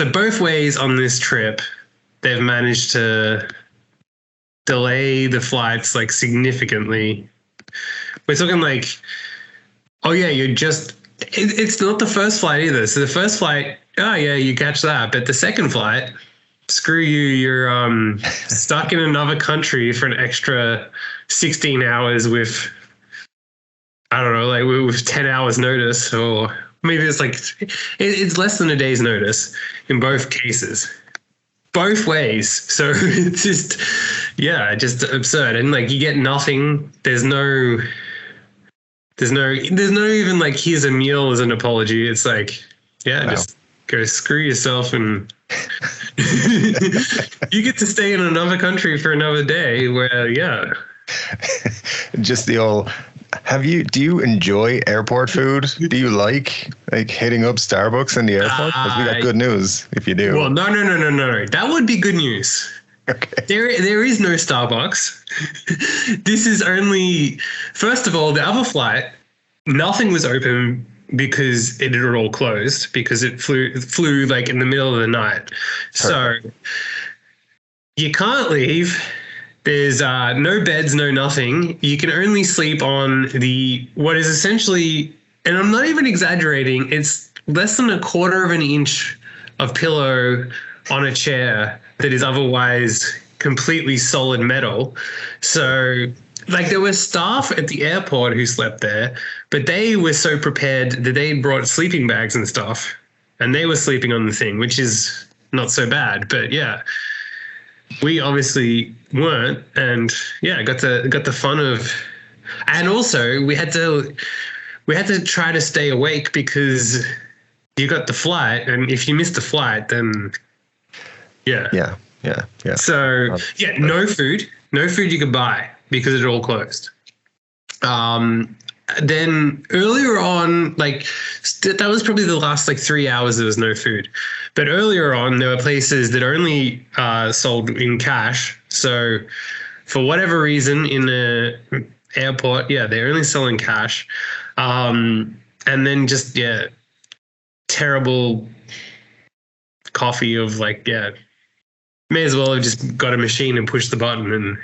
So both ways on this trip, they've managed to delay the flights like significantly. We're talking like, oh yeah, it's not the first flight either. So the first flight, oh yeah, you catch that. But the second flight, screw you, you're stuck in another country for an extra 16 hours with, I don't know, like with 10 hours notice, or maybe it's like, it's less than a day's notice in both cases. Both ways. So it's just, yeah, just absurd. And like you get nothing. There's no even like, here's a meal as an apology. It's like, yeah, wow. Just go screw yourself and you get to stay in another country for another day where, yeah. Just the old, do you enjoy airport food? Do you like hitting up Starbucks in the airport? Because we got good news if you do. Well, no. That would be good news. Okay. There is no Starbucks. This is only, first of all, the other flight, nothing was open because it had all closed because it flew like in the middle of the night. Perfect. So you can't leave. There's no beds, no nothing. You can only sleep on what is essentially, and I'm not even exaggerating, it's less than 1/4 of an inch of pillow on a chair that is otherwise completely solid metal. So like there were staff at the airport who slept there, but they were so prepared that they brought sleeping bags and stuff, and they were sleeping on the thing, which is not so bad. But yeah, we obviously weren't, and yeah, got the fun of, and also we had to try to stay awake because you got the flight, and if you missed the flight, then yeah. So yeah, no food you could buy because it all closed. Then earlier on, like that was probably the last like 3 hours there was no food. But earlier on, there were places that only sold in cash. So for whatever reason in the airport, yeah, they're only selling cash. And then just, yeah, terrible coffee of like, yeah, may as well have just got a machine and pushed the button and...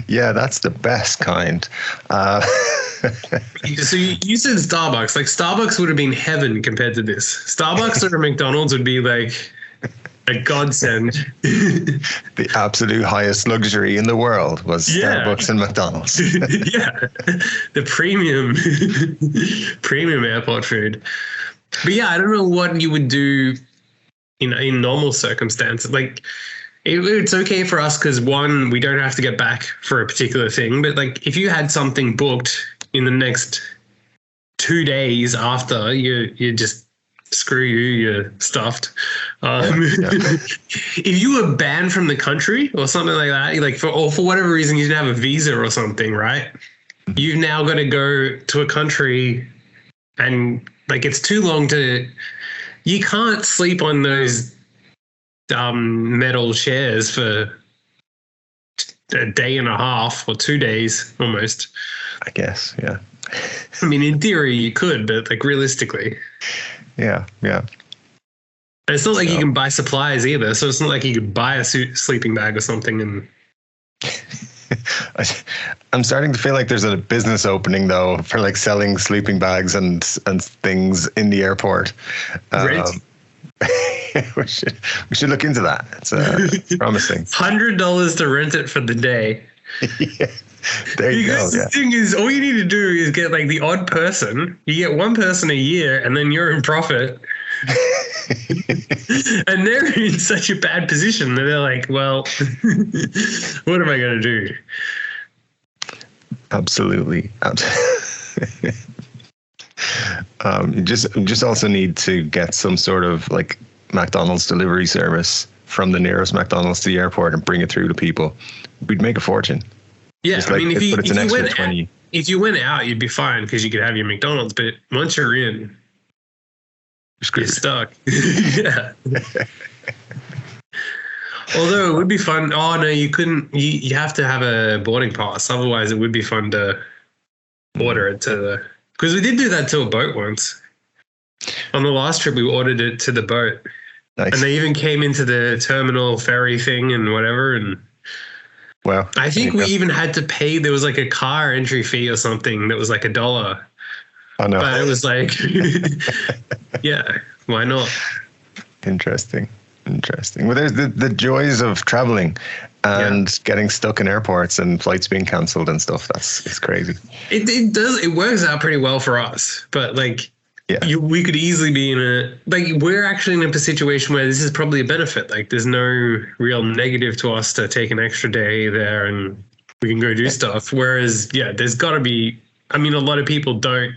Yeah, that's the best kind. So you said Starbucks. Like Starbucks would have been heaven compared to this. Starbucks or McDonald's would be like a godsend. The absolute highest luxury in the world was Starbucks and McDonald's. Yeah, the premium airport food. But yeah, I don't know what you would do in normal circumstances. Like, it's okay for us because, one, we don't have to get back for a particular thing. But, like, if you had something booked in the next 2 days after, you just screw you, you're stuffed. If you were banned from the country or something like that, like for whatever reason you didn't have a visa or something, right? You've now got to go to a country and, like, it's too long to... You can't sleep on those... metal chairs for a day and a half or 2 days almost. I guess, yeah. I mean, in theory you could, but like realistically. Yeah. And it's not like you can buy supplies either, so it's not like you could buy a sleeping bag or something. And I'm starting to feel like there's a business opening though for like selling sleeping bags and things in the airport. We should look into that. It's promising. $100 to rent it for the day. Yeah, there you go. The thing is, all you need to do is get like the odd person. You get one person a year, and then you're in profit. And they're in such a bad position that they're like, "Well, what am I going to do?" Absolutely. You just also need to get some sort of like McDonald's delivery service from the nearest McDonald's to the airport and bring it through to people. We'd make a fortune. Yeah, I mean, if you went out, you'd be fine because you could have your McDonald's. But once you're in, you're stuck. Yeah. Although it would be fun. Oh no, you couldn't. You have to have a boarding pass. Otherwise, it would be fun to order it to the. Because we did do that to a boat once. On the last trip, we ordered it to the boat. Nice. And they even came into the terminal ferry thing and whatever. And well, I think we even had to pay. There was like a car entry fee or something that was like $1. Oh no! But it was like, yeah, why not? Interesting. Well, there's the joys of traveling and getting stuck in airports and flights being cancelled and stuff. It's crazy. It does. It works out pretty well for us, but like. Yeah. We could easily be we're actually in a situation where this is probably a benefit. Like there's no real negative to us to take an extra day there and we can go do stuff. Whereas, there's got to be, a lot of people don't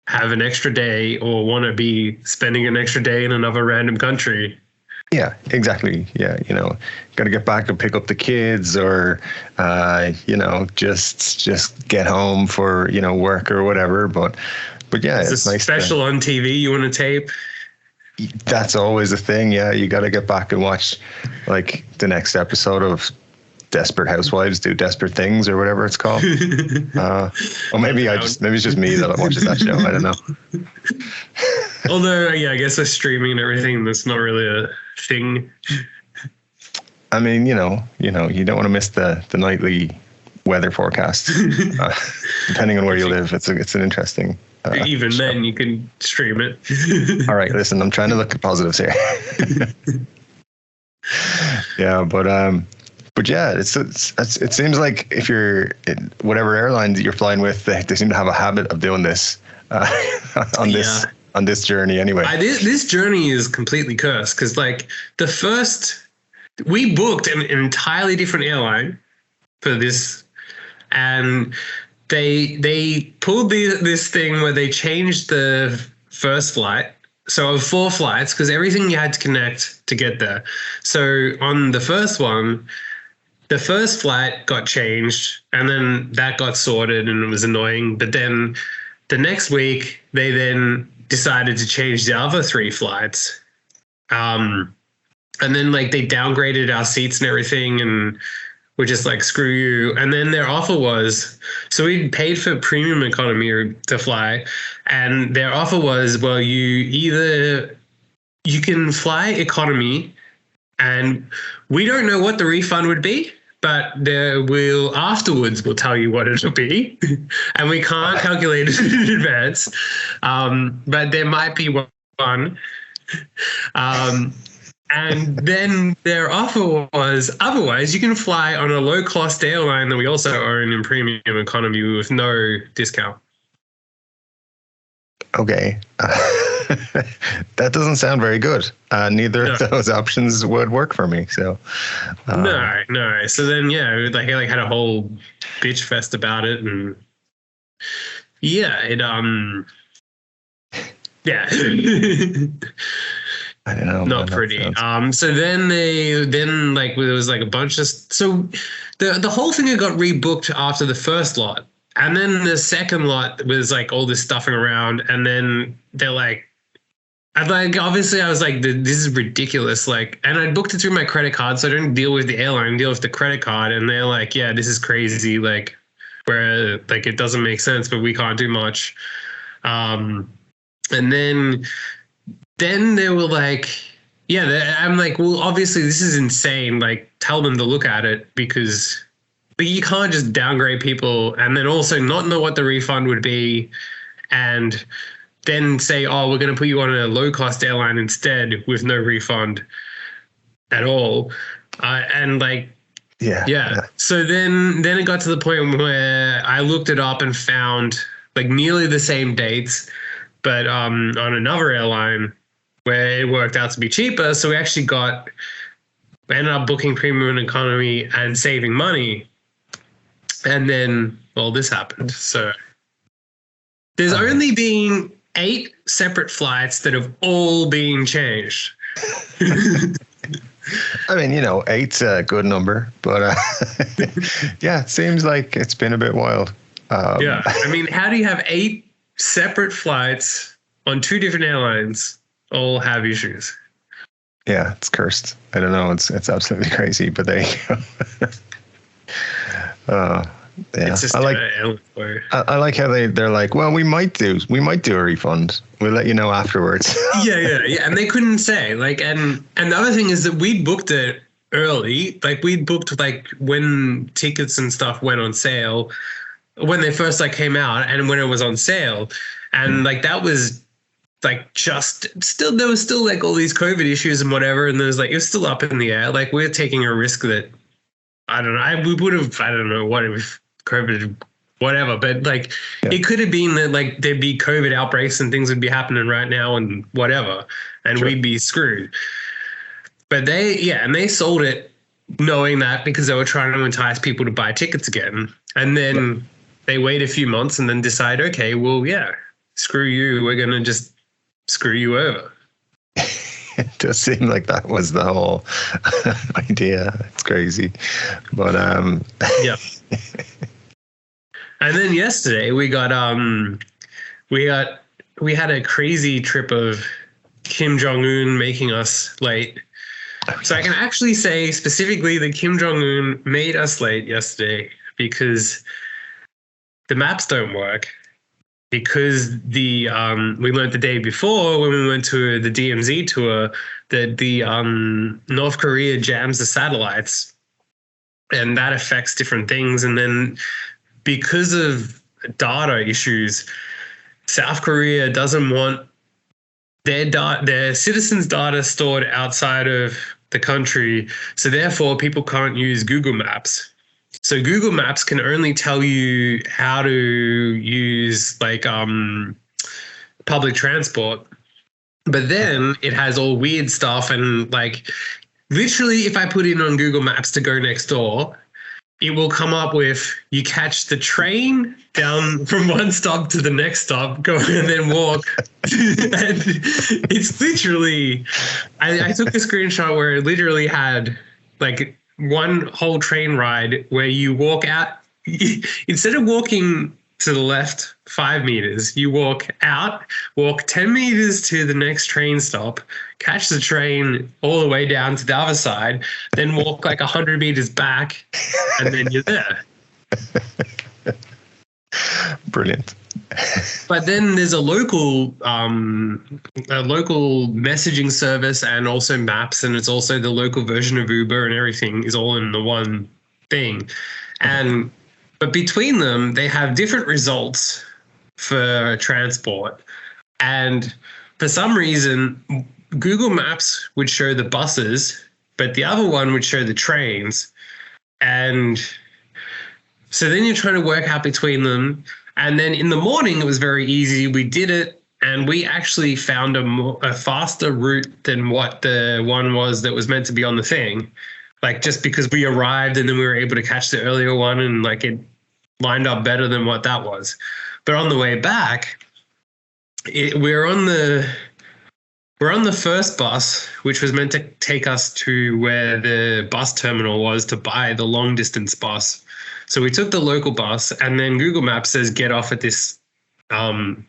have an extra day or want to be spending an extra day in another random country. Yeah, exactly. Yeah, got to get back and pick up the kids or, just get home for, work or whatever. But yeah, it's nice. Special on TV you want to tape? That's always a thing. Yeah, you got to get back and watch like the next episode of Desperate Housewives Do Desperate Things or whatever it's called. Or maybe it's just me that watches that show. I don't know. Although, I guess they're streaming and everything. That's not really a thing. I mean, you don't want to miss the nightly weather forecast. Depending on where you live, it's an interesting. Even show. Then you can stream it. All right, listen, I'm trying to look at positives here. Yeah, but yeah, it seems like if you're in whatever airline that you're flying with, they seem to have a habit of doing this on this journey anyway. This journey is completely cursed because like we booked an entirely different airline for this, and they pulled this thing where they changed the first flight. So of 4 flights, because everything you had to connect to get there. So on the first one, the first flight got changed and then that got sorted and it was annoying. But then the next week, they then decided to change the other 3 flights. And then like they downgraded our seats and everything and we're just like, screw you. And then their offer was, so we paid for premium economy to fly. And their offer was, well, you can fly economy and we don't know what the refund would be, but afterwards we'll tell you what it'll be. And we can't calculate it in advance. But there might be one. And then their offer was, otherwise you can fly on a low-cost airline that we also own in premium economy with no discount. Okay. That doesn't sound very good. Neither of those options would work for me. So no. So then, I had a whole bitch fest about it, and I don't know. Not pretty. So then there was like a bunch of, so the whole thing got rebooked after the first lot. And then the second lot was like all this stuffing around. And then they're like, obviously I was like, this is ridiculous. Like, and I booked it through my credit card. So I didn't deal with the airline, deal with the credit card. And they're like, yeah, this is crazy. Like where like, it doesn't make sense, but we can't do much. And then they were like, I'm like, well, obviously this is insane. Like, tell them to look at it because you can't just downgrade people and then also not know what the refund would be and then say, oh, we're going to put you on a low-cost airline instead with no refund at all. So then it got to the point where I looked it up and found like nearly the same dates, but on another airline, where it worked out to be cheaper. So we actually ended up booking premium and economy and saving money. And then, well, this happened. So there's only been 8 separate flights that have all been changed. I mean, 8's a good number, but it seems like it's been a bit wild. I mean, how do you have 8 separate flights on 2 different airlines all have issues? Yeah, it's cursed. I don't know. It's absolutely crazy, but there you go. Yeah, It's just I like how they're like, well, we might do a refund. We'll let you know afterwards. yeah, and they couldn't say like, and the other thing is that we booked it early. Like we booked like when tickets and stuff went on sale, when they first like came out, and when it was on sale, and like that was like there was still like all these COVID issues and whatever, and there was like it was still up in the air. Like we're taking a risk that I don't know. We would have I don't know what if COVID, whatever, but like it could have been that like there'd be COVID outbreaks and things would be happening right now and whatever, and we'd be screwed. But they sold it knowing that because they were trying to entice people to buy tickets again, and then they wait a few months and then decide, okay, well, yeah, screw you, we're gonna just screw you over. It does seem like that was the whole idea. It's crazy, but yeah. And then yesterday we had a crazy trip of Kim Jong-un making us late. So I can actually say specifically that Kim Jong-un made us late yesterday because the maps don't work. Because we learned the day before when we went to the DMZ tour that the North Korea jams the satellites, and that affects different things. And then because of data issues, South Korea doesn't want their citizens' data stored outside of the country, so therefore people can't use Google Maps. So Google Maps can only tell you how to use like public transport, but then it has all weird stuff and like literally if I put in on Google Maps to go next door, it will come up with you catch the train down from one stop to the next stop, go and then walk. And it's literally, I took a screenshot where it literally had like one whole train ride where you walk out, instead of walking to the left 5 meters, you walk 10 meters to the next train stop, catch the train all the way down to the other side, then walk like 100 meters back, and then you're there. Brilliant. But then there's a local messaging service and also maps, and it's also the local version of Uber, and everything is all in the one thing. But between them, they have different results for transport. And for some reason, Google Maps would show the buses, but the other one would show the trains. And so then you're trying to work out between them. And then in the morning, it was very easy. We did it, and we actually found a faster route than what the one was that was meant to be on the thing. Like just because we arrived and then we were able to catch the earlier one, and like it lined up better than what that was. But on the way back, we're on the first bus, which was meant to take us to where the bus terminal was to buy the long distance bus. So we took the local bus, and then Google Maps says get off at this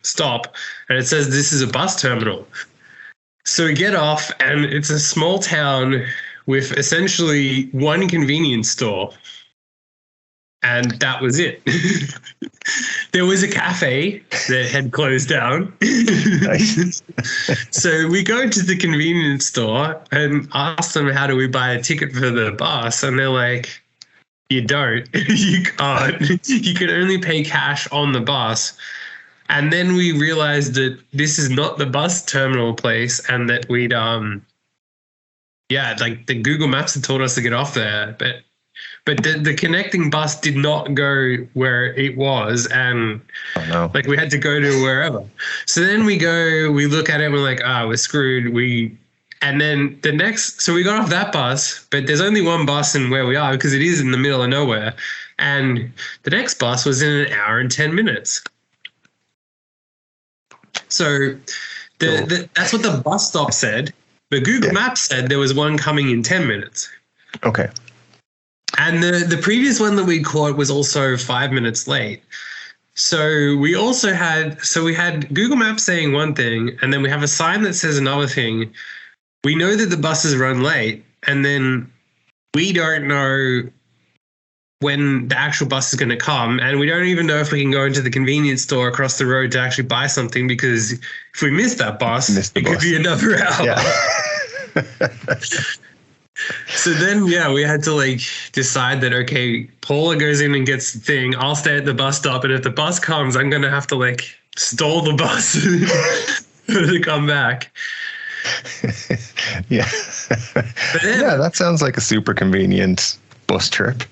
stop, and it says this is a bus terminal. So we get off, and it's a small town with essentially one convenience store. And that was it. There was a cafe that had closed down. So we go to the convenience store and ask them, how do we buy a ticket for the bus? And they're like, you don't. You can't. You can only pay cash on the bus. And then we realized that this is not the bus terminal place, and that we'd like the Google Maps had told us to get off there, but the connecting bus did not go where it was, and like we had to go to wherever. So then we look at it and we're like, we're screwed. And then so we got off that bus, but there's only one bus in where we are because it is in the middle of nowhere. And the next bus was in 1 hour and 10 minutes. So that's what the bus stop said. But Google Maps said there was one coming in 10 minutes. Okay. And the previous one that we caught was also 5 minutes late. So we had Google Maps saying one thing, and then we have a sign that says another thing. We know that the buses run late, and then we don't know when the actual bus is going to come, and we don't even know if we can go into the convenience store across the road to actually buy something, because if we miss that bus, could be another hour. Yeah. So then, we had to like decide that, okay, Paula goes in and gets the thing. I'll stay at the bus stop, and if the bus comes, I'm going to have to like stall the bus to come back. Yeah. Then, that sounds like a super convenient bus trip.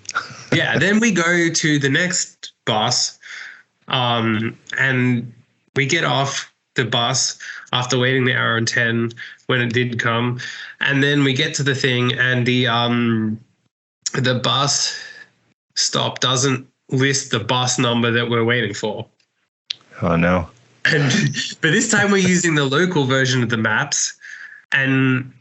Then we go to the next bus, and we get off the bus after waiting the hour and 10 when it did come, and then we get to the thing, and the bus stop doesn't list the bus number that we're waiting for. Oh no. And but this time we're using the local version of the maps, and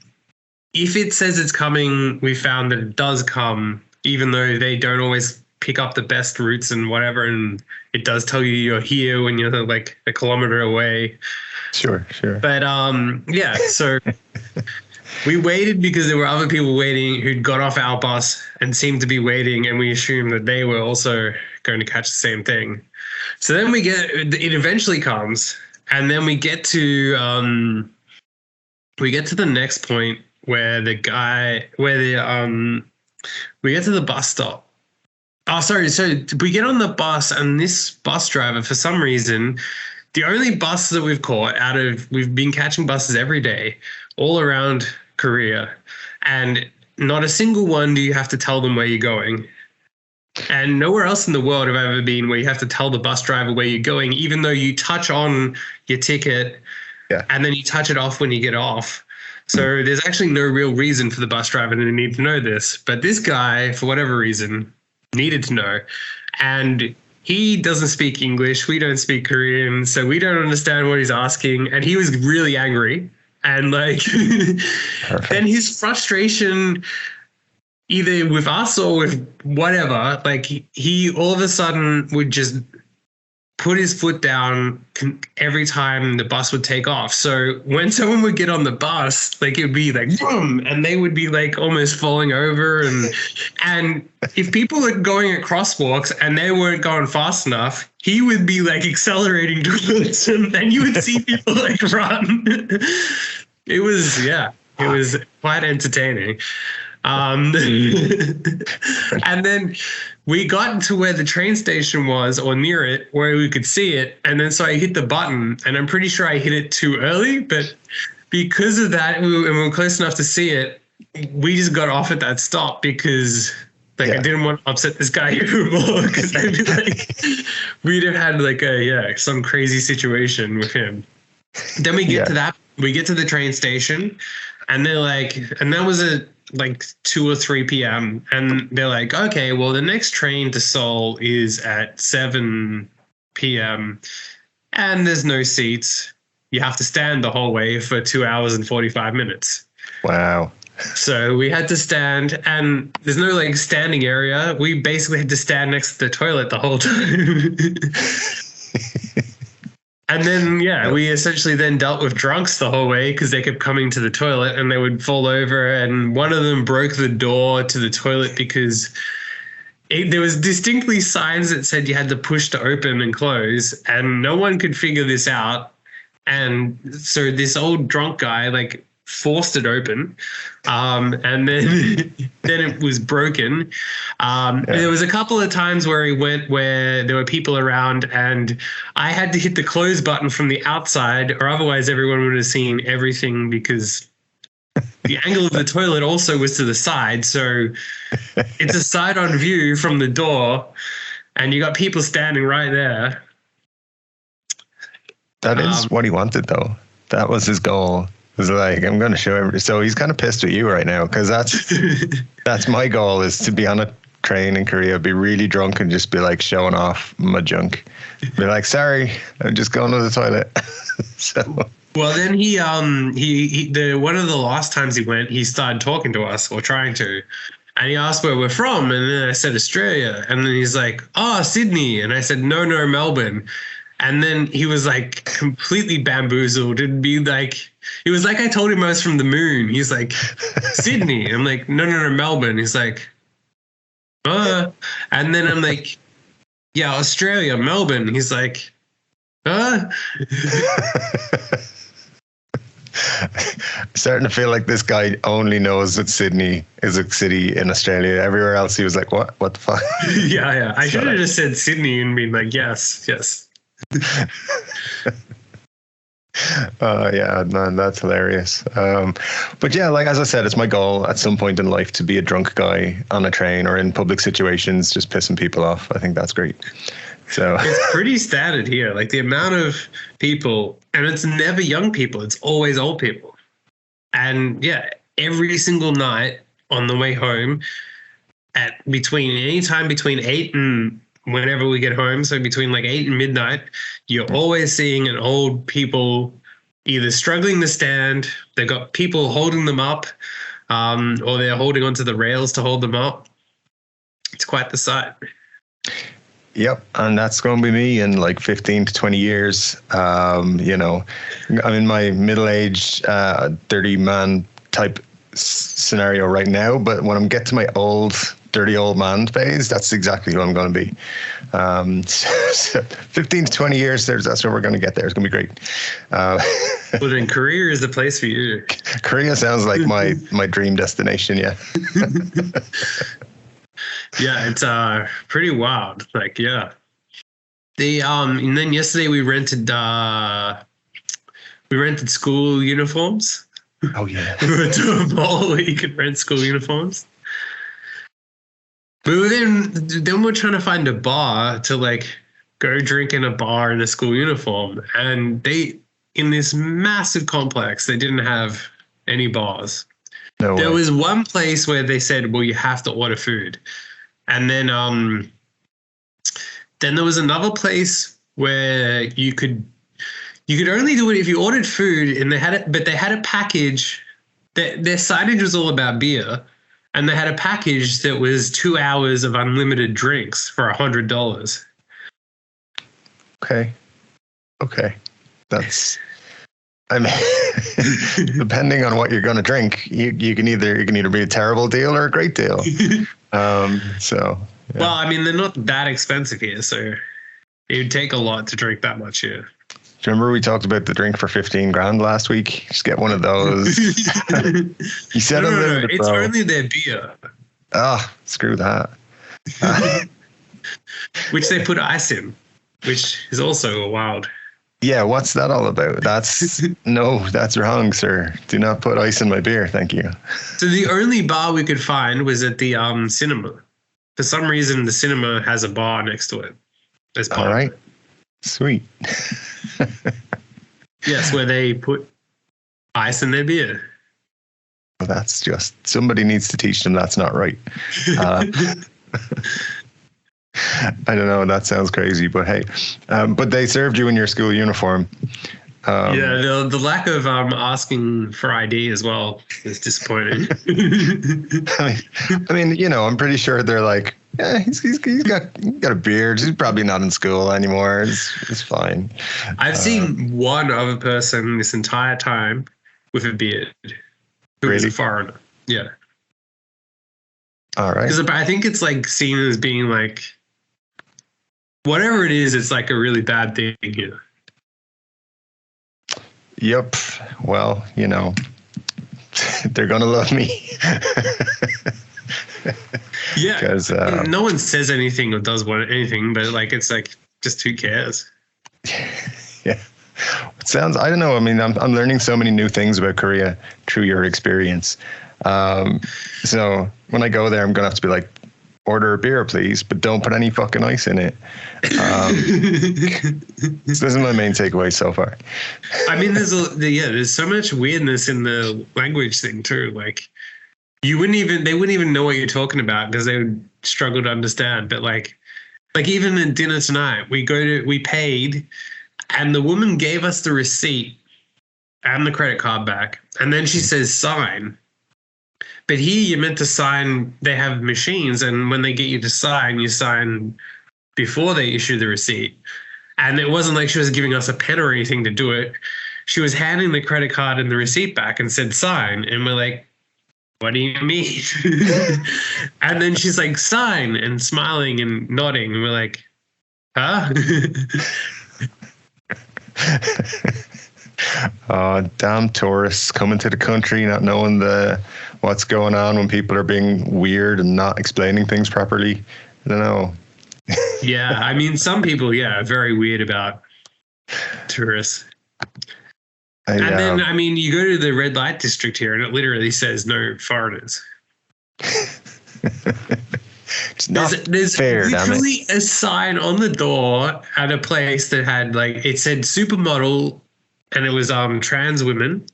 if it says it's coming, we found that it does come, even though they don't always pick up the best routes and whatever, and it does tell you you're here when you're like a kilometer away. Sure. But so we waited because there were other people waiting who'd got off our bus and seemed to be waiting, and we assumed that they were also going to catch the same thing. So then it eventually comes, and then we get to the next point where we get to the bus stop. Oh, sorry. So we get on the bus, and this bus driver, for some reason, the only bus that we've been catching buses every day all around Korea, and not a single one do you have to tell them where you're going. And nowhere else in the world have I ever been where you have to tell the bus driver where you're going, even though you touch on your ticket and then you touch it off when you get off. So there's actually no real reason for the bus driver to need to know this. But this guy, for whatever reason, needed to know. And he doesn't speak English. We don't speak Korean. So we don't understand what he's asking. And he was really angry. And like, then his frustration, either with us or with whatever, like he all of a sudden would just put his foot down every time the bus would take off. So when someone would get on the bus, like it would be like boom, and they would be like almost falling over. And if people were going at crosswalks and they weren't going fast enough, he would be like accelerating towards them, and you would see people like run. It was quite entertaining. And then we got to where the train station was, or near it, where we could see it. And then so I hit the button, and I'm pretty sure I hit it too early. But because of that, we were close enough to see it, we just got off at that stop because I didn't want to upset this guy even more, because I'd be like, we'd have had like some crazy situation with him. Then we get to that. We get to the train station, and they're like, and that was like 2 or 3 p.m. and they're like, okay, well, the next train to Seoul is at 7 p.m. and there's no seats. You have to stand the whole way for 2 hours and 45 minutes. Wow. So we had to stand, and there's no like standing area. We basically had to stand next to the toilet the whole time. And then, we essentially then dealt with drunks the whole way, because they kept coming to the toilet and they would fall over. And one of them broke the door to the toilet because there was distinctly signs that said you had to push to open and close, and no one could figure this out. And so this old drunk guy like forced it open, and then then it was broken. There was a couple of times where he went where there were people around, and I had to hit the close button from the outside, or otherwise everyone would have seen everything, because the angle of the toilet also was to the side. So it's a side-on view from the door, and you got people standing right there. That is what he wanted, though. That was his goal. It was like, I'm going to show everybody. So he's kind of pissed at you right now, because that's my goal, is to be on a train in Korea, be really drunk, and just be like showing off my junk. Be like, sorry, I'm just going to the toilet. So. Well, then he one of the last times he went, he started talking to us, or trying to, and he asked where we're from, and then I said Australia, and then he's like, oh, Sydney, and I said no, Melbourne. And then he was like completely bamboozled. It'd be like, it was like I told him I was from the moon. He's like, Sydney. I'm like, no, Melbourne. He's like, And then I'm like, yeah, Australia, Melbourne. He's like, Starting to feel like this guy only knows that Sydney is a city in Australia. Everywhere else, he was like, "What? What the fuck?" Yeah. I should have just said Sydney and been like, "Yes." Yeah, man, that's hilarious. But yeah, like as I said, it's my goal at some point in life to be a drunk guy on a train or in public situations, just pissing people off. I think that's great. So it's pretty standard here. Like the amount of people, and it's never young people, it's always old people. And yeah, every single night on the way home anytime between 8 and whenever we get home, so between like 8 and midnight, you're always seeing an old people either struggling to stand, they've got people holding them up, or they're holding onto the rails to hold them up. It's quite the sight. Yep, and that's going to be me in like 15 to 20 years. I'm in my middle-aged, dirty man type scenario right now, but when I get to my old, dirty old man phase, that's exactly who I'm going to be. So 15 to 20 years, that's where we're going to get there. It's going to be great. Well, then Korea is the place for you. Korea sounds like my dream destination, yeah. Yeah, it's pretty wild. Like, yeah. And then yesterday we rented school uniforms. Oh yeah. We went to a mall where you could rent school uniforms. But then we're trying to find a bar to like go drink in a bar in a school uniform, and in this massive complex they didn't have any bars. No there way. was one place where they said, well, you have to order food. And then there was another place where you could only do it if you ordered food, and they had a package. Their signage was all about beer, and they had a package that was 2 hours of unlimited drinks for $100. Okay. That's, I mean, depending on what you're going to drink, you can either be a terrible deal or a great deal. So. Yeah. Well, I mean, they're not that expensive here, so it would take a lot to drink that much here. Do you remember we talked about the drink for 15 grand last week? Just get one of those. You said no, it's only their beer. Oh, screw that. Which they put ice in, which is also wild. Yeah, what's that all about? That's wrong, sir. Do not put ice in my beer, thank you. So the only bar we could find was at the cinema. For some reason, the cinema has a bar next to it. All right. Sweet. Yes, where they put ice in their beer. Well, that's just, somebody needs to teach them that's not right. I don't know. That sounds crazy, but hey, but they served you in your school uniform. Yeah, the lack of asking for ID as well is disappointing. I mean, I'm pretty sure they're like, yeah, he's got a beard. He's probably not in school anymore. It's fine. I've seen one other person this entire time with a beard who is a foreigner. Yeah. All right. Because I think it's like seen as being like, whatever it is, it's like a really bad thing here. Yep. Well, they're going to love me. Yeah. Because no one says anything or does anything, but like, it's like, just who cares? Yeah. It sounds, I don't know. I mean, I'm learning so many new things about Korea through your experience. So when I go there, I'm going to have to be like, order a beer, please, but don't put any fucking ice in it. This is my main takeaway so far. I mean, there's so much weirdness in the language thing too. Like, they wouldn't even know what you're talking about because they would struggle to understand. But like even at dinner tonight, we paid, and the woman gave us the receipt and the credit card back, and then she says sign. But here you're meant to sign, they have machines, and when they get you to sign, you sign before they issue the receipt. And it wasn't like she was giving us a pen or anything to do it. She was handing the credit card and the receipt back and said sign. And we're like, what do you mean? And then she's like, sign, and smiling and nodding. And we're like, huh? Oh, damn tourists coming to the country, not knowing what's going on when people are being weird and not explaining things properly. I don't know. Yeah, I mean, some people, are very weird about tourists. And then, I mean, you go to the red light district here and it literally says no foreigners. It's not there's fair, literally a sign on the door at a place that had it said supermodel and it was trans women.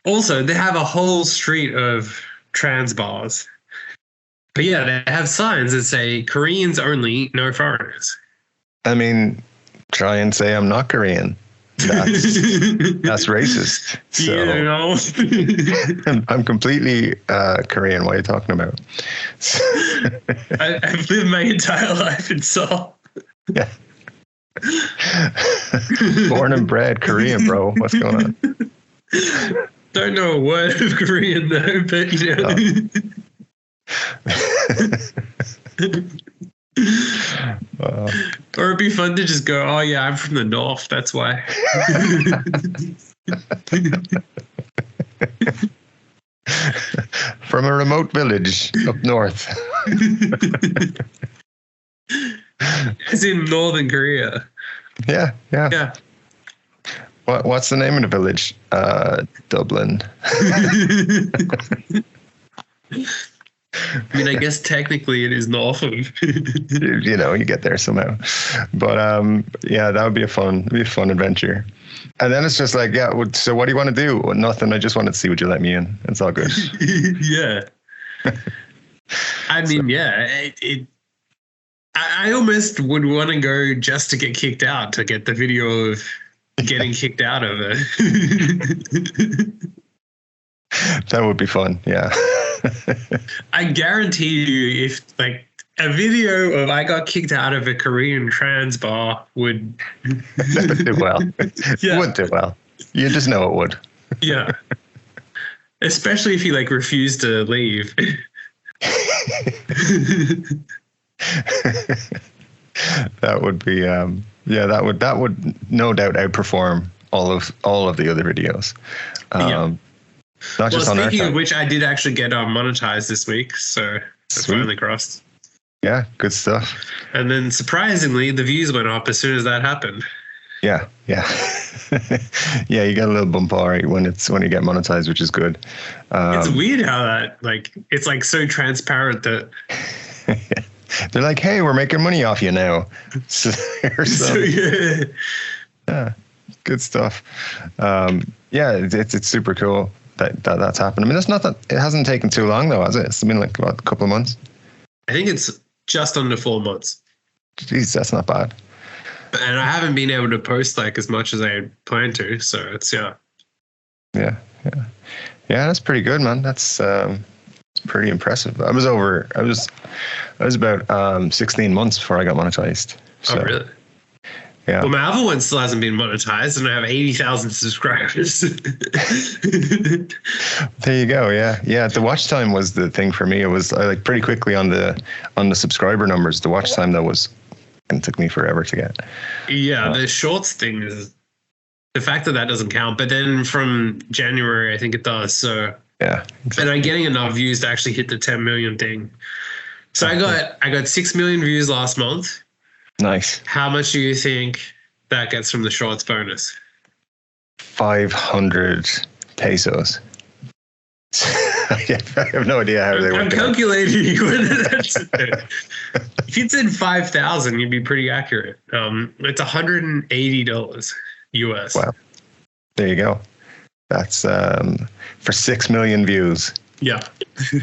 Also, they have a whole street of trans bars. But yeah, they have signs that say Koreans only, no foreigners. I mean, try and say I'm not Korean. That's racist. So I'm completely Korean. What are you talking about? I've lived my entire life in Seoul. Yeah. Born and bred Korean, bro. What's going on? Don't know a word of Korean though, but you know. Or it'd be fun to just go, oh yeah, I'm from the north, that's why. From a remote village up north. As in Northern Korea. Yeah. What's the name of the village? Dublin. I mean, I guess technically it is north of. You get there somehow. But that would be a fun adventure. And then it's just like, so what do you want to do? Well, nothing. I just wanted to see would you let me in. It's all good. Yeah. I mean, I almost would want to go just to get kicked out, to get the video of getting kicked out of it. That would be fun. Yeah. I guarantee you, if a video of I got kicked out of a Korean trans bar would do well. Yeah. It would do well. You just know it would. Yeah. Especially if you refuse to leave. That would be that would no doubt outperform all of the other videos. Not just on our speaking of which, I did actually get monetized this week, so it finally crossed. Yeah, good stuff. And then surprisingly, the views went up as soon as that happened. Yeah. Yeah, you get a little bump all right when you get monetized, which is good. It's weird how that it's so transparent that they're like, hey, we're making money off you now. So yeah, good stuff. It's super cool. That's happened. I mean, it hasn't taken too long though, has it? It's been about a couple of months. I think it's just under 4 months. Jeez, that's not bad. And I haven't been able to post as much as I had planned to, so it's Yeah, that's pretty good, man. That's it's pretty impressive. I was about 16 months before I got monetized. So. Oh, really? Yeah. Well, my other one still hasn't been monetized, and I have 80,000 subscribers. There you go. Yeah. The watch time was the thing for me. It was pretty quickly on the subscriber numbers. The watch time it took me forever to get. Yeah, the shorts thing is the fact that doesn't count. But then from January, I think it does. So yeah, exactly. And I'm getting enough views to actually hit the 10 million thing. So I got 6 million views last month. Nice. How much do you think that gets from the shorts bonus? 500 pesos. I have no idea how they work. I'm calculating. If you'd said 5,000, you'd be pretty accurate. It's $180 US. Wow. There you go. That's for 6 million views. Yeah.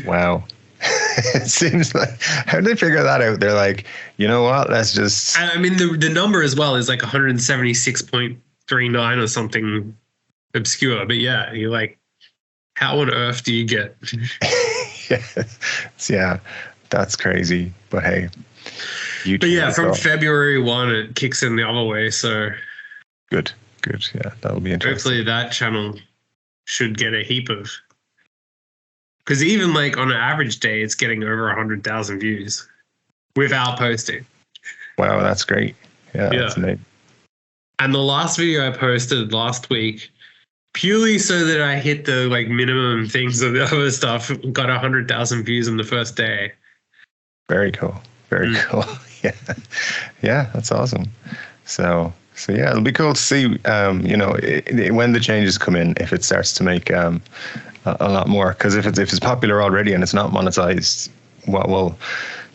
Wow. It seems like, how did they figure that out? They're like, you know what? Let's just. I mean, the number as well is 176.39 or something obscure. But yeah, you're like, how on earth do you get? Yeah, that's crazy. But hey, from February 1, it kicks in the other way. So good. Yeah, that'll be interesting. Hopefully that channel should get a heap of Because even like on an average day, it's getting over 100,000 views without posting. Wow, that's great. Yeah, that's amazing. And the last video I posted last week, purely so that I hit the like minimum things of the other stuff, got 100,000 views on the first day. Very cool. Very cool. Yeah. Yeah, that's awesome. So yeah, it'll be cool to see, when the changes come in, if it starts to make a lot more. Because if it's popular already and it's not monetized, will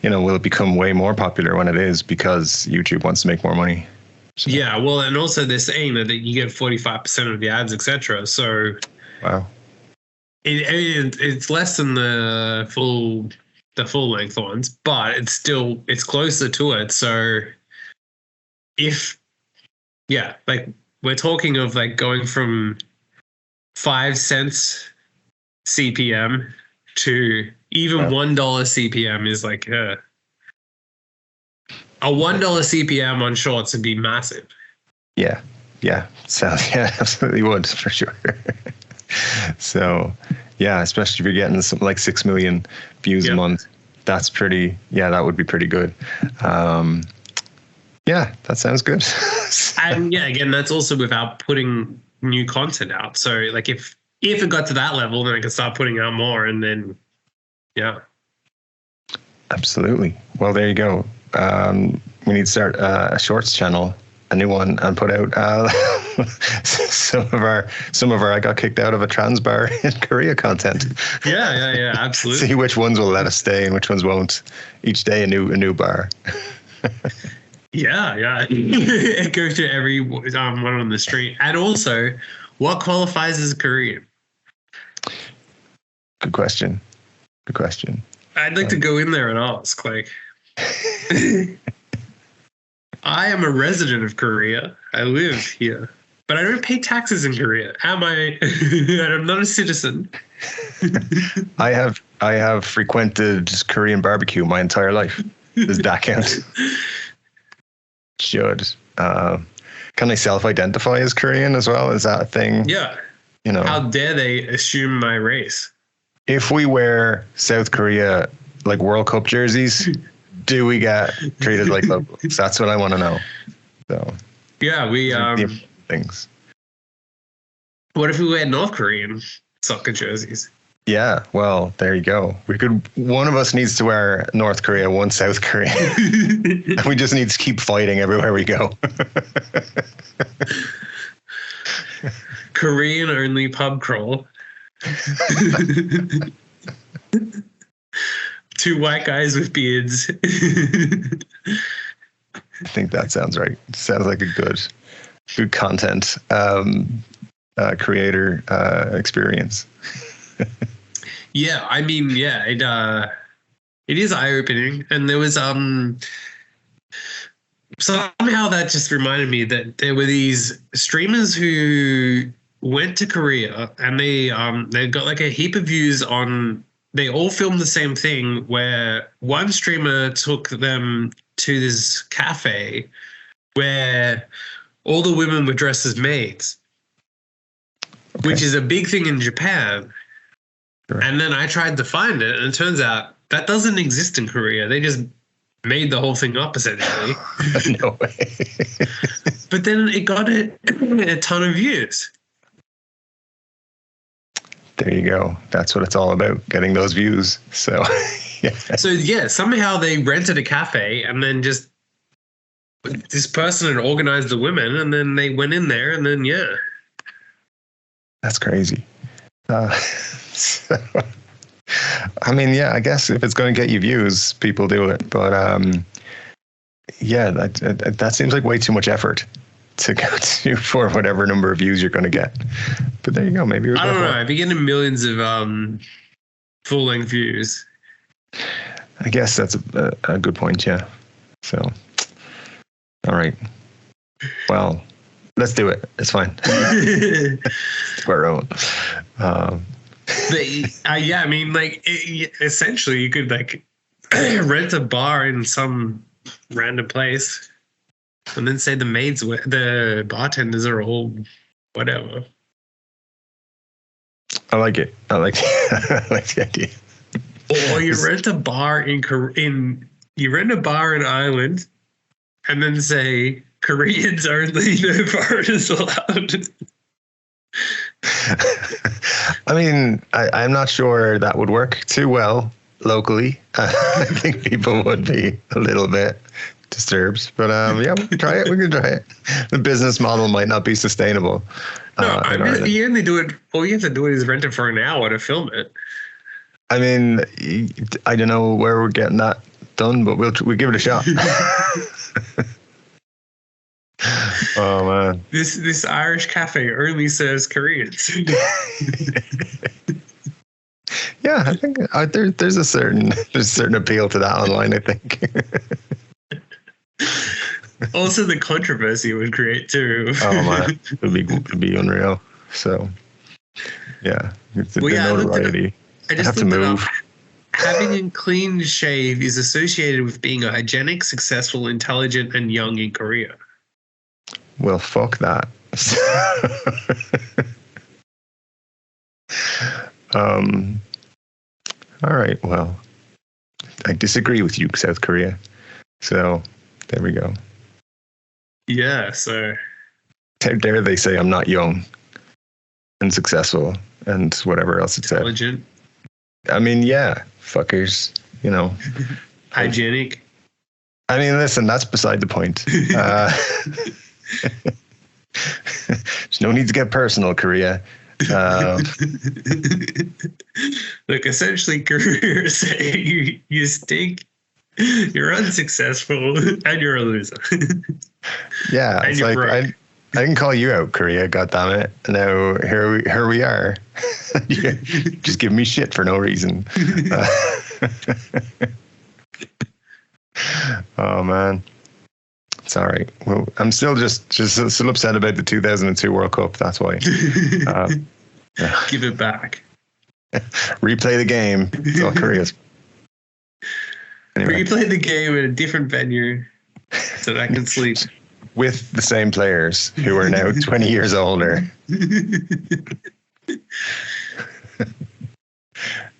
it become way more popular when it is, because YouTube wants to make more money. So. Yeah, well, and also they're saying that you get 45% of the ads, etc. So, wow, it's less than the full length ones, but it's closer to it. So, like we're talking of like going from 5 cents CPM to even $1 CPM is like a $1 CPM on shorts would be massive. Yeah. So yeah, absolutely would, for sure. So yeah, especially if you're getting something like 6 million views a month, that would be pretty good. Yeah, that sounds good. And yeah, again, that's also without putting new content out. So like if it got to that level, then I could start putting out more, and then Absolutely. Well, there you go. We need to start a shorts channel, a new one, and put out some of our I got kicked out of a trans bar in Korea content. Yeah, absolutely. See which ones will let us stay and which ones won't. Each day a new bar. Yeah. Go to every one on the street. And also, what qualifies as Korean? Good question. I'd like to go in there and ask, like, I am a resident of Korea. I live here, but I don't pay taxes in Korea. Am I? And I'm not a citizen. I have frequented Korean barbecue my entire life. Does that count? Should. Can I self-identify as Korean as well? Is that a thing? Yeah. How dare they assume my race? If we wear South Korea like World Cup jerseys, do we get treated like locals? That's what I want to know. So yeah, we things. What if we wear North Korean soccer jerseys? Yeah, well, there you go. One of us needs to wear North Korea, one South Korea. And we just need to keep fighting everywhere we go. Korean only pub crawl. 2 white guys with beards. I think that sounds right. Sounds like a good content creator experience. Yeah, I mean, it is eye-opening, and there was somehow that just reminded me that there were these streamers who went to Korea, and they got like a heap of views on. They all filmed the same thing, where one streamer took them to this cafe where all the women were dressed as maids, which is a big thing in Japan. Sure. And then I tried to find it, and it turns out that doesn't exist in Korea. They just made the whole thing up, essentially. No way. But then it got a ton of views. There you go. That's what it's all about, getting those views. So, yeah. So, yeah, somehow they rented a cafe, and then just this person had organized the women, and then they went in there, and then, yeah. That's crazy. So, I mean, yeah, I guess if it's going to get you views, people do it. But yeah, that seems like way too much effort to go to for whatever number of views you're going to get. But there you go. Maybe I don't know. I'd be getting millions of full-length views. I guess that's a good point. Yeah. So, all right. Well, let's do it. It's fine. We're own. But yeah, I mean, like, essentially, you could like rent a bar in some random place, and then say the bartenders are all whatever. I like it. I like I like the idea. Or you rent a bar in Ireland, and then say Koreans only, no foreigners allowed. I mean, I'm not sure that would work too well locally. I think people would be a little bit disturbed. But yeah, we can try it. We can try it. The business model might not be sustainable. No, you only do it. All you have to do is rent it for an hour to film it. I mean, I don't know where we're getting that done, but we'll give it a shot. Oh man, this Irish cafe only serves Koreans. Yeah, I think there's a certain appeal to that online, I think. Also, the controversy it would create too. Oh man, it'd be unreal. So, yeah, the notoriety. I just have to move. Having a clean shave is associated with being hygienic, successful, intelligent, and young in Korea. Well, fuck that. All right. Well, I disagree with you, South Korea. So there we go. Yeah. So how dare they say I'm not young and successful and whatever else it said. Intelligent. I mean, yeah, fuckers. You know, hygienic. I mean, listen, that's beside the point. There's no need to get personal, Korea. Look, essentially, Korea say you stink, you're unsuccessful, and you're a loser. Yeah, and it's like I can call you out, Korea. God damn it! Now here we are. Just give me shit for no reason. Oh man. It's all right. Well, I'm still just still upset about the 2002 World Cup. That's why. Give it back. Replay the game. It's all Korea's. Anyway. Replay the game in a different venue so that I can sleep. With the same players who are now 20 years older.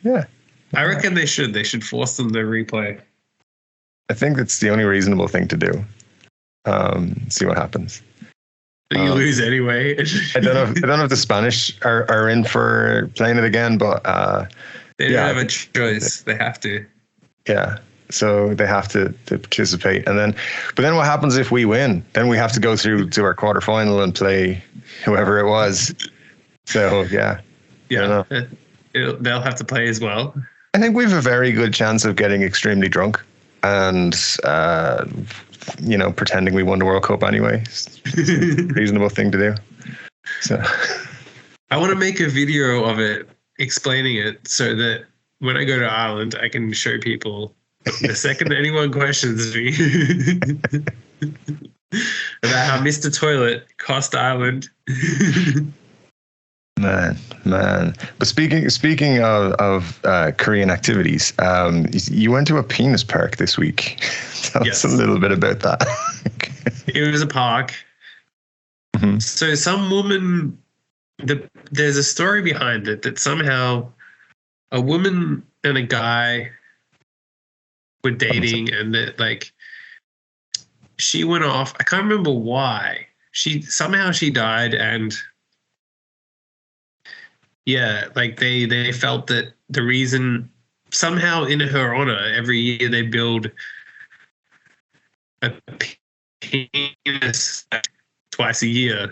Yeah. I reckon they should. They should force them to replay. I think that's the only reasonable thing to do. See what happens. You lose anyway. I don't know if the Spanish are in for playing it again, but they don't have a choice. They have to. Yeah. So they have to participate, but then what happens if we win? Then we have to go through to our quarterfinal and play whoever it was. So yeah. They'll have to play as well. I think we have a very good chance of getting extremely drunk and pretending we won the World Cup anyway. It's a reasonable thing to do. So I want to make a video of it explaining it so that when I go to Ireland, I can show people the second anyone questions me about how Mr. Toilet cost Ireland. Man. But speaking of Korean activities, you went to a penis park this week. Tell us a little bit about that. It was a park. Mm-hmm. So some woman, there's a story behind it that somehow a woman and a guy were dating, and that she went off. I can't remember why. She died, and they felt that the reason, somehow in her honor, every year they build a penis twice a year.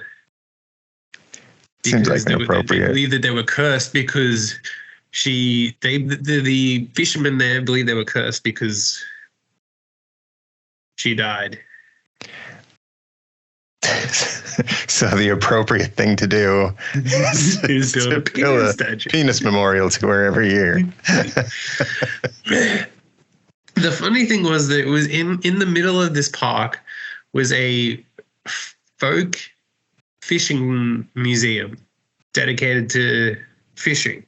Seems like inappropriate. They believe that they were cursed because the fishermen there believe they were cursed because she died. So the appropriate thing to do is to build a penis memorial to her every year. The funny thing was that it was in the middle of this park was a folk fishing museum dedicated to fishing.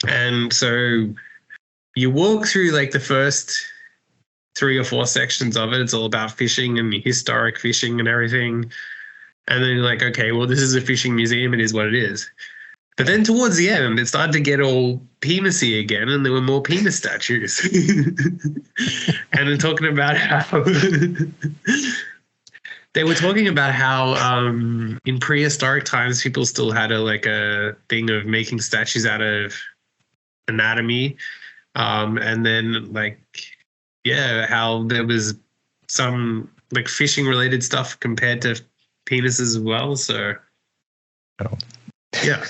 And so you walk through the first 3 or 4 sections of it. It's all about fishing and historic fishing and everything. And then you're like, okay, well, this is a fishing museum. It is what it is. But then towards the end, it started to get all penisy again, and there were more penis statues. And they're talking about how they were talking about how in prehistoric times people still had a thing of making statues out of anatomy, and then how there was some like fishing related stuff compared to penises as well. So, yeah.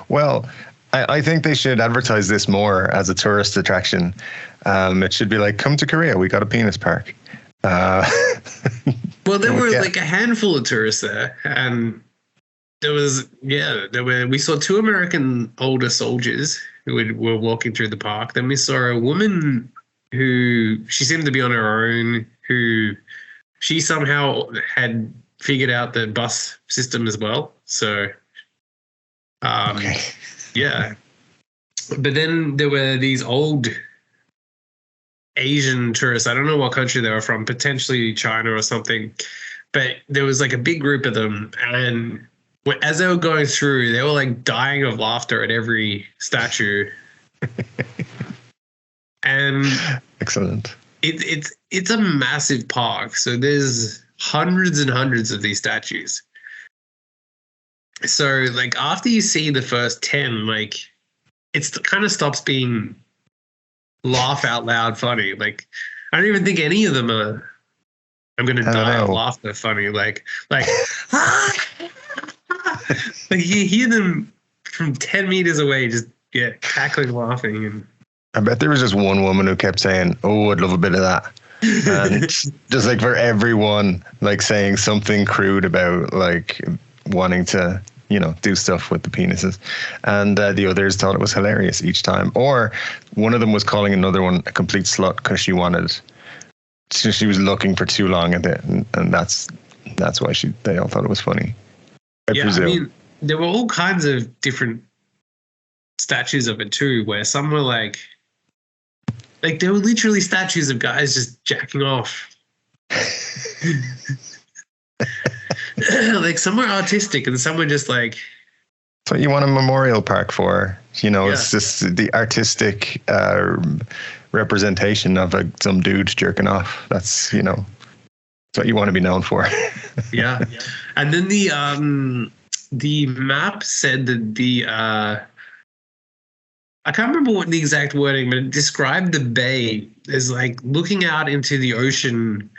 Well, I think they should advertise this more as a tourist attraction. It should be like, come to Korea, we got a penis park. Well, there were like a handful of tourists there, and we saw 2 American older soldiers who were walking through the park. Then we saw a woman who she seemed to be on her own, who she somehow had figured out the bus system as well. So, yeah. But then there were these old Asian tourists. I don't know what country they were from, potentially China or something. But there was like a big group of them, and as they were going through, they were like dying of laughter at every statue. And excellent. It's a massive park, so there's hundreds and hundreds of these statues. So like after you see the first 10, like it kind of stops being laugh out loud funny. Like I don't even think any of them are I'm gonna die of laughter funny. Like like you hear them from 10 meters away just cackling laughing. And I bet there was just one woman who kept saying, "Oh, I'd love a bit of that." And just like for everyone, like saying something crude about like wanting to, do stuff with the penises. And the others thought it was hilarious each time. Or one of them was calling another one a complete slut because she was looking for too long at it. And that's why they all thought it was funny. I presume. I mean, there were all kinds of different statues of it too, where some were like there were literally statues of guys just jacking off. Like some were artistic and some were just like. That's what you want a memorial park for. It's just the artistic representation of some dude jerking off. That's, that's what you want to be known for. Yeah. And then the map said that I can't remember what the exact wording, but it described the bay as like looking out into the ocean,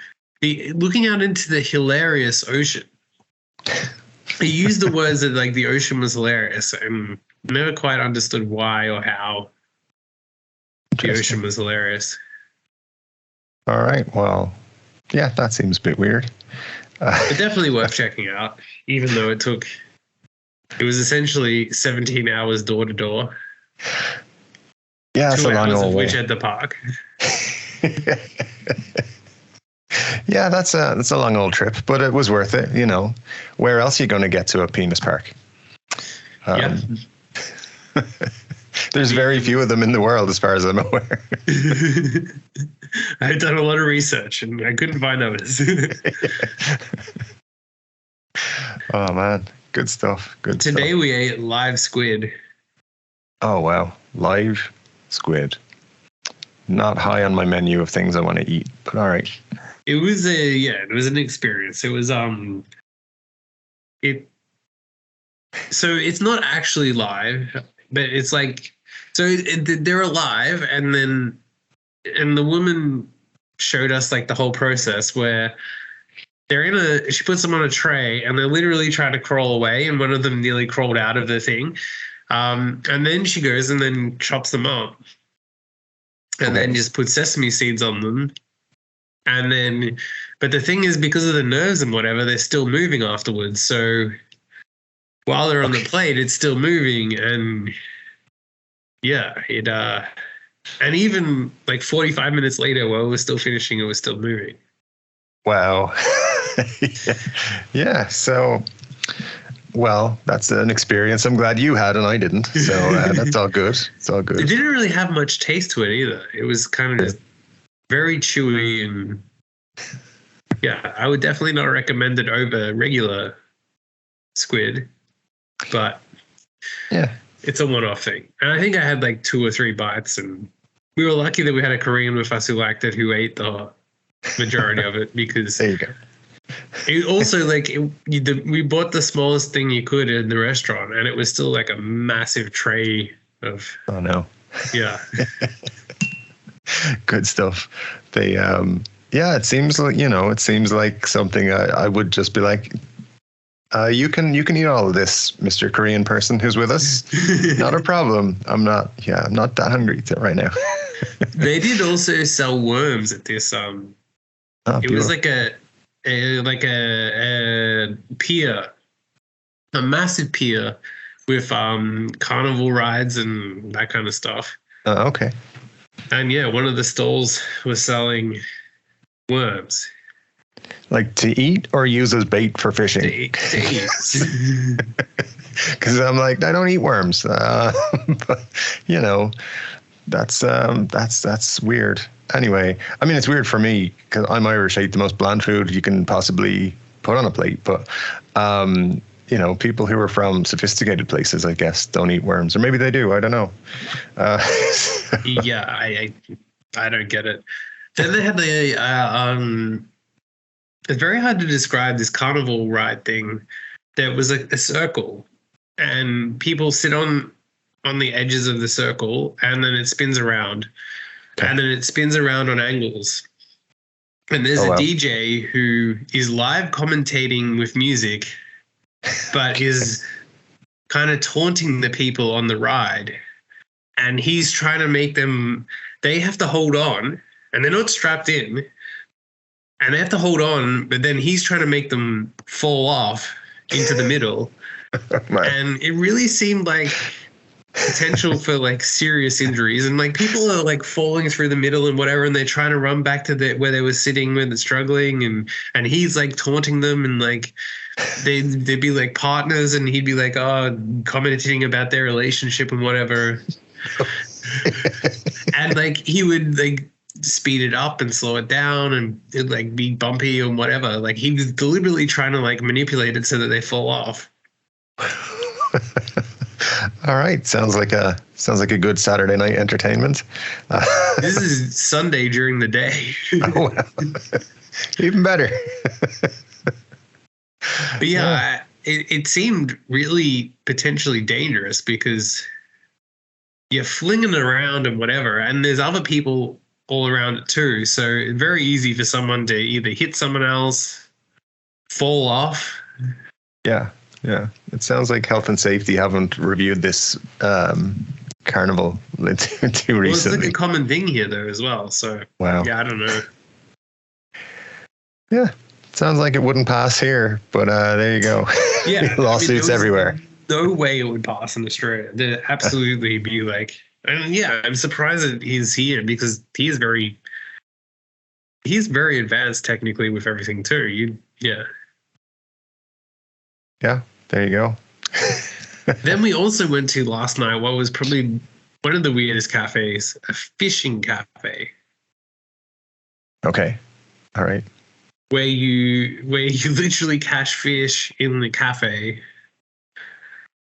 looking out into the hilarious ocean. He used the words that like the ocean was hilarious, and never quite understood why or how the ocean was hilarious. All right. Well, yeah, that seems a bit weird. But definitely worth checking out, even though it was essentially 17 hours door to door. Yeah, that's 2 a long hours old of way. which at the park. Yeah, that's a long old trip, but it was worth it. Where else are you going to get to a penis park? Yeah. There's very few of them in the world, as far as I'm aware. I've done a lot of research and I couldn't find others. Oh man, good stuff. Today we ate live squid. Oh wow, live squid. Not high on my menu of things I want to eat, but all right. It was an experience. It was so it's not actually live, but it's like they're alive, and the woman showed us like the whole process where she puts them on a tray and they're literally trying to crawl away, and one of them nearly crawled out of the thing, and then she goes and then chops them up. And then just put sesame seeds on them. And then, but the thing is, because of the nerves and whatever, they're still moving afterwards. So while they're on the plate, it's still moving. And and even like 45 minutes later, while we're still finishing, it was still moving. Wow. Yeah. So, well, that's an experience I'm glad you had and I didn't. So that's all good. It's all good. It didn't really have much taste to it either. It was kind of just very chewy, and I would definitely not recommend it over regular squid. But Yeah. It's a one-off thing. And I think I had like 2 or 3 bites, and we were lucky that we had a Korean with us who liked it, who ate the majority of it, because There you go. it also we bought the smallest thing you could in the restaurant, and it was still like a massive tray of. Oh no. Yeah. Good stuff. They, it seems like something I would just be like, you can eat all of this, Mr. Korean person who's with us. Not a problem. I'm not that hungry right now. They did also sell worms at this. It was like a pier, a massive pier with carnival rides and that kind of stuff. Okay. And yeah, one of the stalls was selling worms. Like to eat or use as bait for fishing? To eat. Because I'm like, I don't eat worms. But, that's weird. Anyway, I mean, it's weird for me because I'm Irish. I eat the most bland food you can possibly put on a plate. But, people who are from sophisticated places, I guess, don't eat worms. Or maybe they do. I don't know. Yeah, I don't get it. Then they had it's very hard to describe this carnival ride thing. There was a circle, and people sit on the edges of the circle, and then it spins around. Okay. And then it spins around on angles. And there's a DJ who is live commentating with music, but is kind of taunting the people on the ride. And he's trying to make them, they have to hold on, and they're not strapped in, and they have to hold on, but then he's trying to make them fall off into the middle. And it really seemed like potential for like serious injuries, and like people are like falling through the middle and whatever, and they're trying to run back to where they were sitting when they're struggling, and he's like taunting them, and like they'd be like partners, and he'd be like commenting about their relationship and whatever. And like he would like speed it up and slow it down, and it'd like be bumpy and whatever. Like he was deliberately trying to like manipulate it so that they fall off. All right, sounds like a good Saturday night entertainment. This is Sunday during the day. Oh, wow. Even better. But yeah, it seemed really potentially dangerous because you're flinging it around and whatever, and there's other people all around it too. So it's very easy for someone to either hit someone else, fall off. Yeah. Yeah, it sounds like health and safety haven't reviewed this carnival too recently. It's like a common thing here, though, as well. So, wow. Yeah, I don't know. Yeah, sounds like it wouldn't pass here, but there you go. Yeah, lawsuits everywhere. No way it would pass in Australia. There'd absolutely be like, and yeah, I'm surprised that he's here because he's very advanced technically with everything too. Yeah. There you go. Then we also went to last night what was probably one of the weirdest cafes, a fishing cafe. Okay. All right. Where you literally catch fish in the cafe,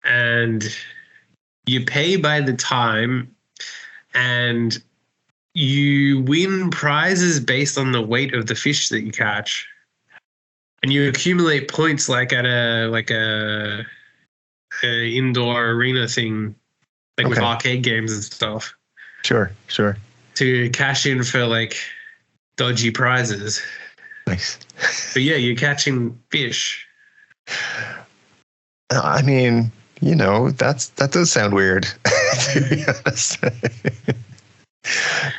and you pay by the time, and you win prizes based on the weight of the fish that you catch. And you accumulate points like at a indoor arena thing, like with arcade games and stuff. Sure. To cash in for like dodgy prizes. Nice. But yeah, you're catching fish. I mean, that does sound weird, to be honest.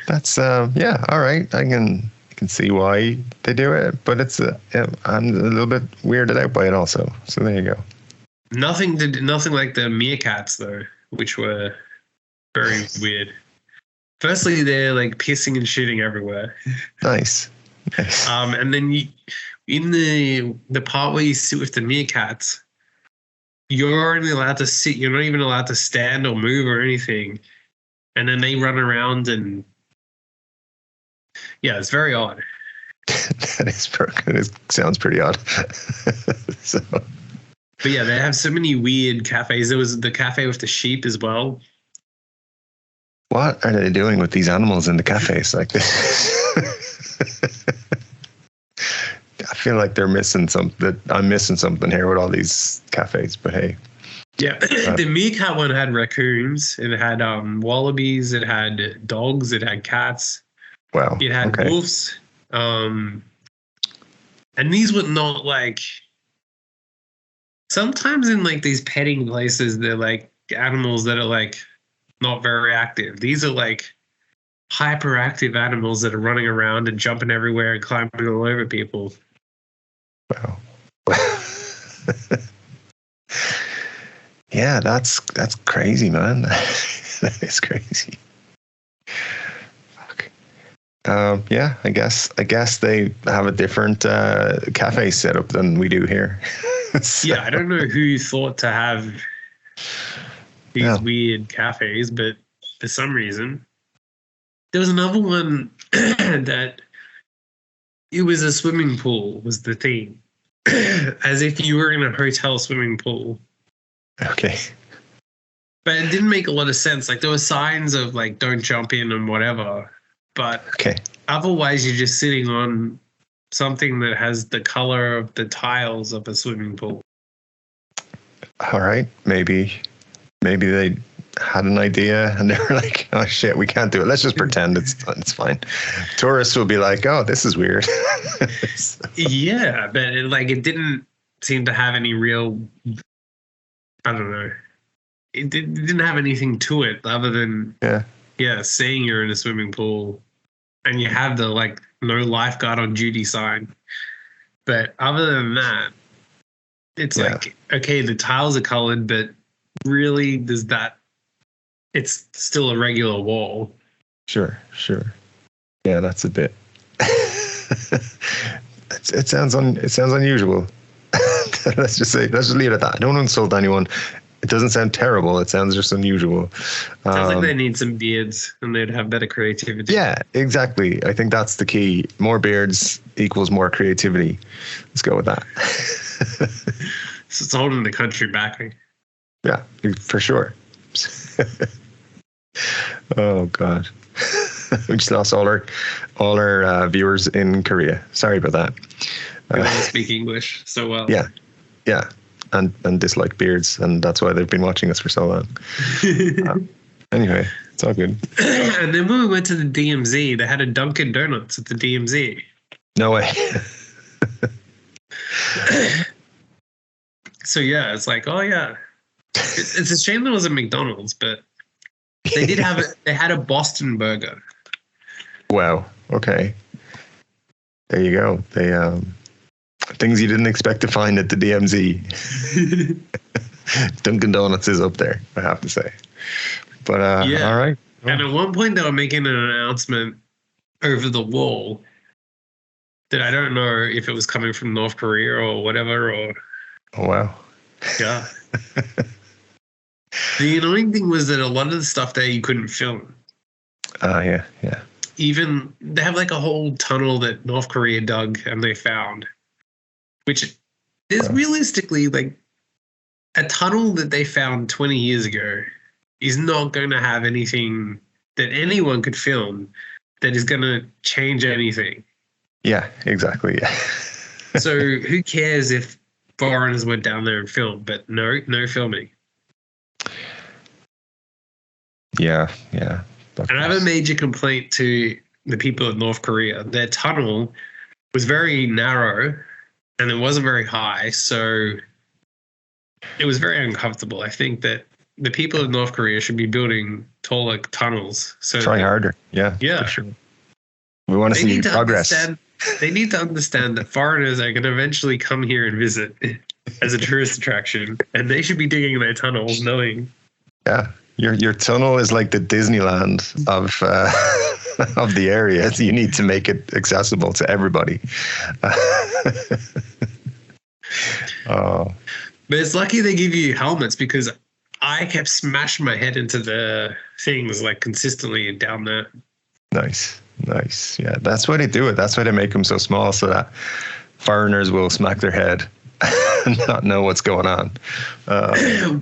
That's all right. I can see why they do it, but I'm a little bit weirded out by it also. So there you go. Nothing like the meerkats though, which were very weird. Firstly, they're like pissing and shitting everywhere. Nice. And then in the part where you sit with the meerkats, you're only allowed to sit. You're not even allowed to stand or move or anything. And then they run around and. Yeah, it's very odd. That is, it sounds pretty odd. So, But yeah, they have so many weird cafes. There was the cafe with the sheep as well. What are they doing with these animals in the cafes like this? I feel like they're missing something. I'm missing something here with all these cafes. But hey, yeah, the meerkat one had raccoons. It had wallabies. It had dogs. It had cats. Wow. It had wolves. And these were not like. Sometimes in like these petting places, they're like animals that are like not very active. These are like hyperactive animals that are running around and jumping everywhere and climbing all over people. Wow. Yeah, that's crazy, man. That is crazy. Fuck. Yeah, I guess they have a different cafe setup than we do here. So. Yeah, I don't know who thought to have these weird cafes, but for some reason, there was another one that it was a swimming pool was the theme, as if you were in a hotel swimming pool. Okay. But it didn't make a lot of sense. Like there were signs of like don't jump in and whatever, but otherwise you're just sitting on something that has the color of the tiles of a swimming pool. All right, maybe they had an idea and they were like, "Oh shit, we can't do it. Let's just pretend it's fine." Tourists will be like, "Oh, this is weird." So. Yeah, but it didn't seem to have any real. I don't know. It didn't have anything to it other than saying you're in a swimming pool, and you have the like no lifeguard on duty sign. But other than that, it's like, okay, the tiles are colored, but really does that, it's still a regular wall. Sure. Yeah, that's a bit, it sounds unusual. Let's just leave it at that. I don't insult anyone. It doesn't sound terrible. It sounds just unusual. Sounds like they need some beards and they'd have better creativity. Yeah, exactly. I think that's the key. More beards equals more creativity. Let's go with that. So it's holding the country back. Yeah, for sure. Oh, God. We just lost all our viewers in Korea. Sorry about that. They don't speak English so well. Yeah. And dislike beards, and that's why they've been watching us for so long. Anyway, it's all good. And then when we went to the DMZ, they had a Dunkin' Donuts at the DMZ. No way. So yeah, it's like, oh yeah, it's a shame there was a McDonald's, but they did have they had a Boston burger. Wow. Okay. There you go. They things you didn't expect to find at the DMZ. Dunkin' Donuts is up there, I have to say. But all right. And at one point they were making an announcement over the wall that I don't know if it was coming from North Korea or whatever. Or oh wow. Yeah. The annoying thing was that a lot of the stuff there you couldn't film. Yeah. Even they have like a whole tunnel that North Korea dug and they found. Which is realistically like a tunnel that they found 20 years ago is not going to have anything that anyone could film that is going to change anything. Yeah, exactly. Yeah. So who cares if foreigners went down there and filmed, but no filming. Yeah. And I have a major complaint to the people of North Korea. Their tunnel was very narrow. And it wasn't very high, so it was very uncomfortable. I think that the people of North Korea should be building taller tunnels. So try harder. Yeah. For sure. We want to see progress. They need to understand that foreigners are going to eventually come here and visit as a tourist attraction, and they should be digging their tunnels knowing. Yeah. Your tunnel is like the Disneyland of the area. You need to make it accessible to everybody. But it's lucky they give you helmets because I kept smashing my head into the things like consistently down there. Nice. Yeah, that's why they do it. That's why they make them so small so that foreigners will smack their head not know what's going on.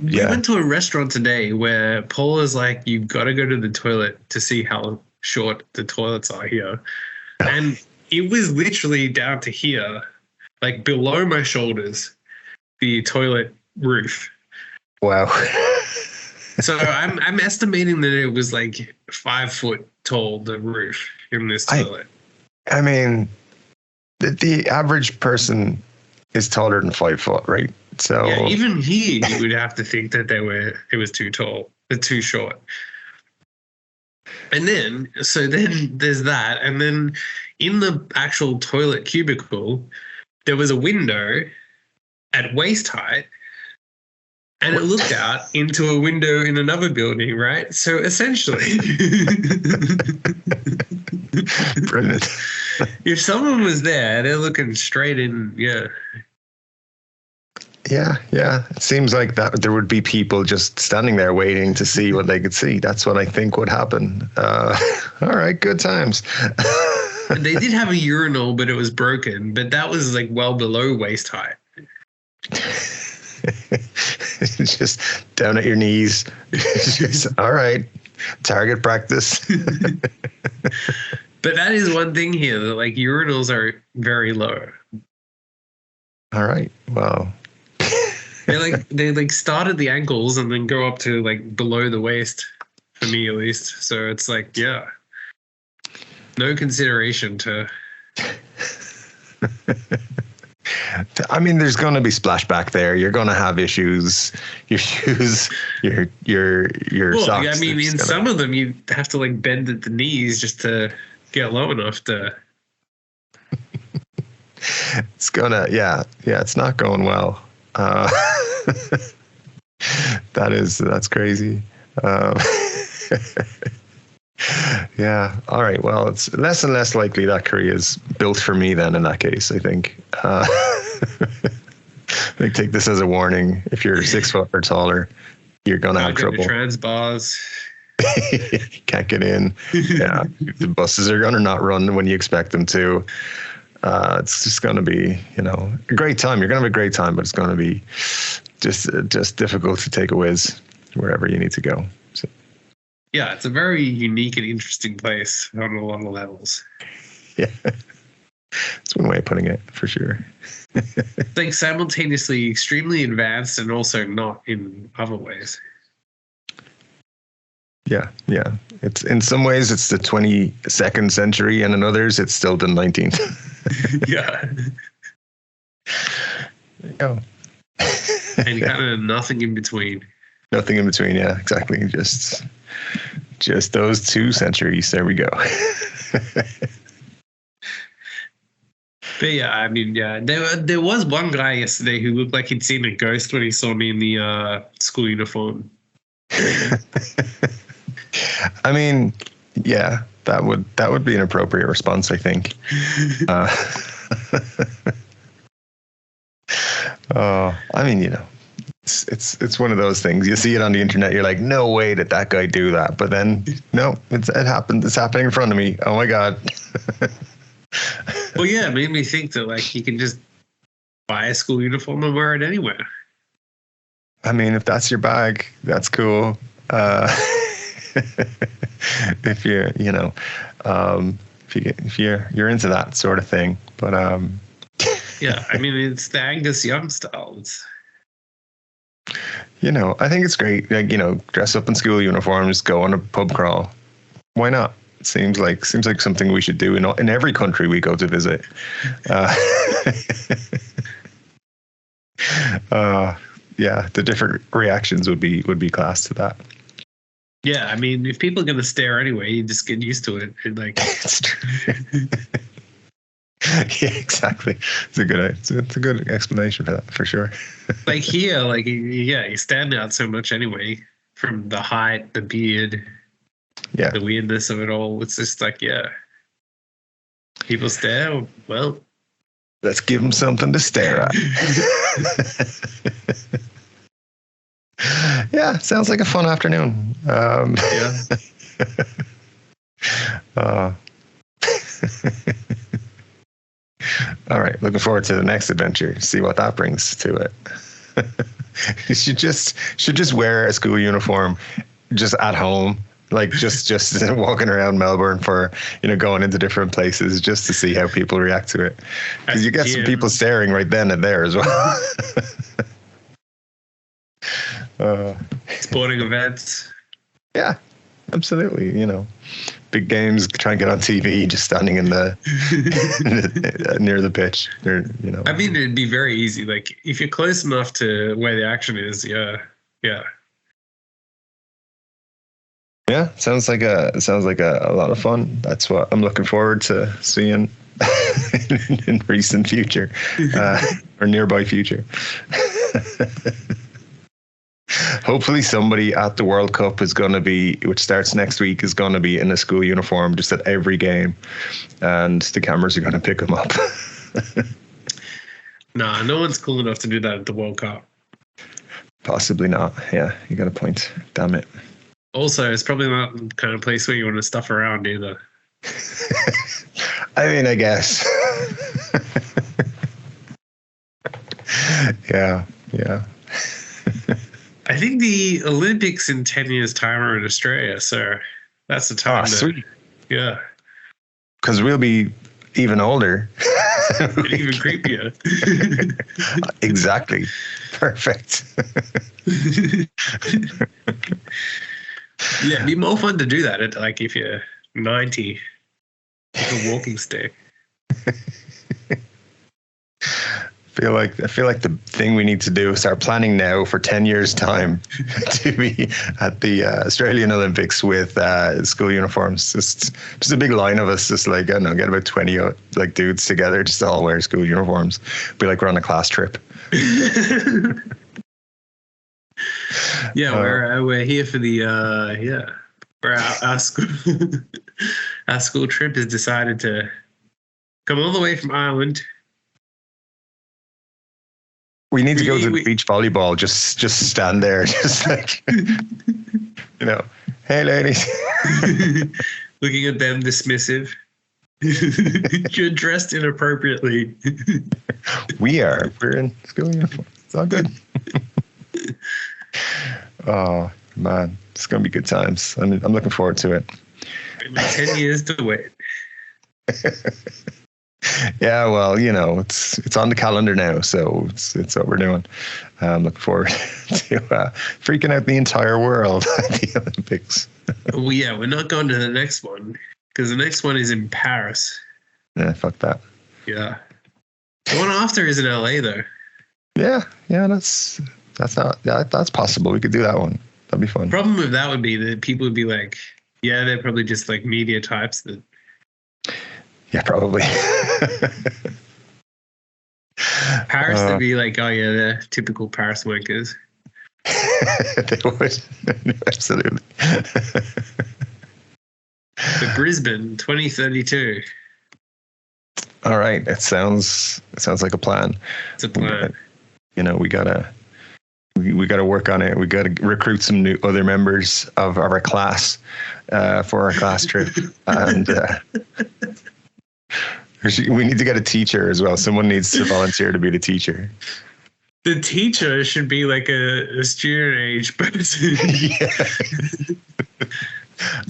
We went to a restaurant today where Paul is like, you've got to go to the toilet to see how short the toilets are here. And it was literally down to here, like below my shoulders, the toilet roof. Wow. So I'm estimating that it was like 5 foot tall, the roof in this toilet. I mean, the average person is taller than 5 foot, right? So yeah, even here you would have to think that it was too tall, too short. And then there's that, and then in the actual toilet cubicle, there was a window at waist height, and it looked out into a window in another building, right? So essentially, brilliant. If someone was there, they're looking straight in, Yeah. It seems like that there would be people just standing there waiting to see what they could see. That's what I think would happen. All right, good times. They did have a urinal, but it was broken. But that was like well below waist height. Just down at your knees. All right, target practice. But that is one thing here, that like urinals are very low. All right, well. They start at the ankles and then go up to like below the waist, for me at least. So it's like, yeah, no consideration to. I mean, there's going to be splashback there. You're going to have issues. Your shoes, your socks. I mean, in some of them, you have to like bend at the knees just to get low enough to. It's gonna, yeah. It's not going well. That's crazy. Yeah. All right. Well, it's less and less likely that Korea is built for me then in that case, I think. I take this as a warning. If you're 6 foot or taller, you're going to have trouble. Trans bars. Can't get in. Yeah. The buses are going to not run when you expect them to. It's just going to be, a great time. You're going to have a great time, but it's going to be just difficult to take a whiz wherever you need to go. So. Yeah, it's a very unique and interesting place on a lot of levels. Yeah, it's one way of putting it, for sure. It's like simultaneously extremely advanced and also not in other ways. Yeah. It's in some ways it's the 22nd century, and in others it's still the 19th. Yeah. There you go. And kind of nothing in between. Nothing in between, yeah, exactly. Just those 2 centuries. There we go. But yeah, I mean, yeah, there was one guy yesterday who looked like he'd seen a ghost when he saw me in the school uniform. I mean, yeah, that would be an appropriate response, I think. I mean, it's one of those things. You see it on the internet, you're like, no way did that guy do that. But then, no, it happened. It's happening in front of me. Oh my God. Well, yeah, it made me think that like you can just buy a school uniform and wear it anywhere. I mean, if that's your bag, that's cool. If you're, if you're into that sort of thing, but yeah, I mean, it's the Angus Young style. I think it's great. Like, dress up in school uniforms, go on a pub crawl. Why not? It seems like something we should do in every country we go to visit. Yeah, the different reactions would be class to that. Yeah, I mean, if people are going to stare anyway, you just get used to it. It's true. Yeah, exactly. It's a good explanation for that, for sure. Like here, like, yeah, you stand out so much anyway, from the height, the beard, the weirdness of it all. It's just like, yeah, people stare. Well, let's give them something to stare at. Yeah, sounds like a fun afternoon. Yeah. All right, looking forward to the next adventure. See what that brings to it. You should just wear a school uniform just at home, like just walking around Melbourne for, going into different places just to see how people react to it. Because you get some people staring right then and there as well. Sporting events. Yeah, absolutely. Big games, try and get on TV, just standing in the near the pitch. I mean, it'd be very easy. Like if you're close enough to where the action is, yeah. Yeah, sounds like a lot of fun. That's what I'm looking forward to seeing in recent future or nearby future. Hopefully somebody at the World Cup is going to be, which starts next week, is going to be in a school uniform just at every game, and the cameras are going to pick them up. Nah, no one's cool enough to do that at the World Cup. Possibly not. Yeah, you got a point. Damn it. Also, it's probably not the kind of place where you want to stuff around either. I mean, I guess. Yeah. I think the Olympics in 10 years' time are in Australia, so that's the time. Sweet. Yeah. Because we'll be even older. And even creepier. Exactly. Perfect. Yeah, it'd be more fun to do that if you're 90 with a walking stick. I feel like the thing we need to do is start planning now for 10 years' time to be at the Australian Olympics with school uniforms. Just a big line of us, just like, I don't know, get about 20 like dudes together, just all wear school uniforms. Be like we're on a class trip. Yeah, we're here for the where our school our school trip has decided to come all the way from Ireland. We need to go to the beach volleyball. Just stand there, just like, hey ladies, looking at them dismissive. You're dressed inappropriately. We're in school uniform. It's all good. Oh man, it's gonna be good times. I'm looking forward to it. 10 years to wait. Yeah, well, it's on the calendar now, so it's what we're doing. I'm looking forward to freaking out the entire world at the Olympics. Well, yeah, we're not going to the next one because the next one is in Paris. Yeah, fuck that. Yeah, the one after is in LA though. Yeah, that's possible. We could do that one. That'd be fun. The problem with that would be that people would be like, yeah, they're probably just like media types that. Yeah, probably. Paris would be like, oh yeah, they're typical Paris wankers. They would. Absolutely. The Brisbane 2032. All right. It sounds like a plan. It's a plan. We gotta work on it. We gotta recruit some new other members of our class for our class trip. And we need to get a teacher as well. Someone needs to volunteer to be the teacher. The teacher should be like a student age person. Yeah.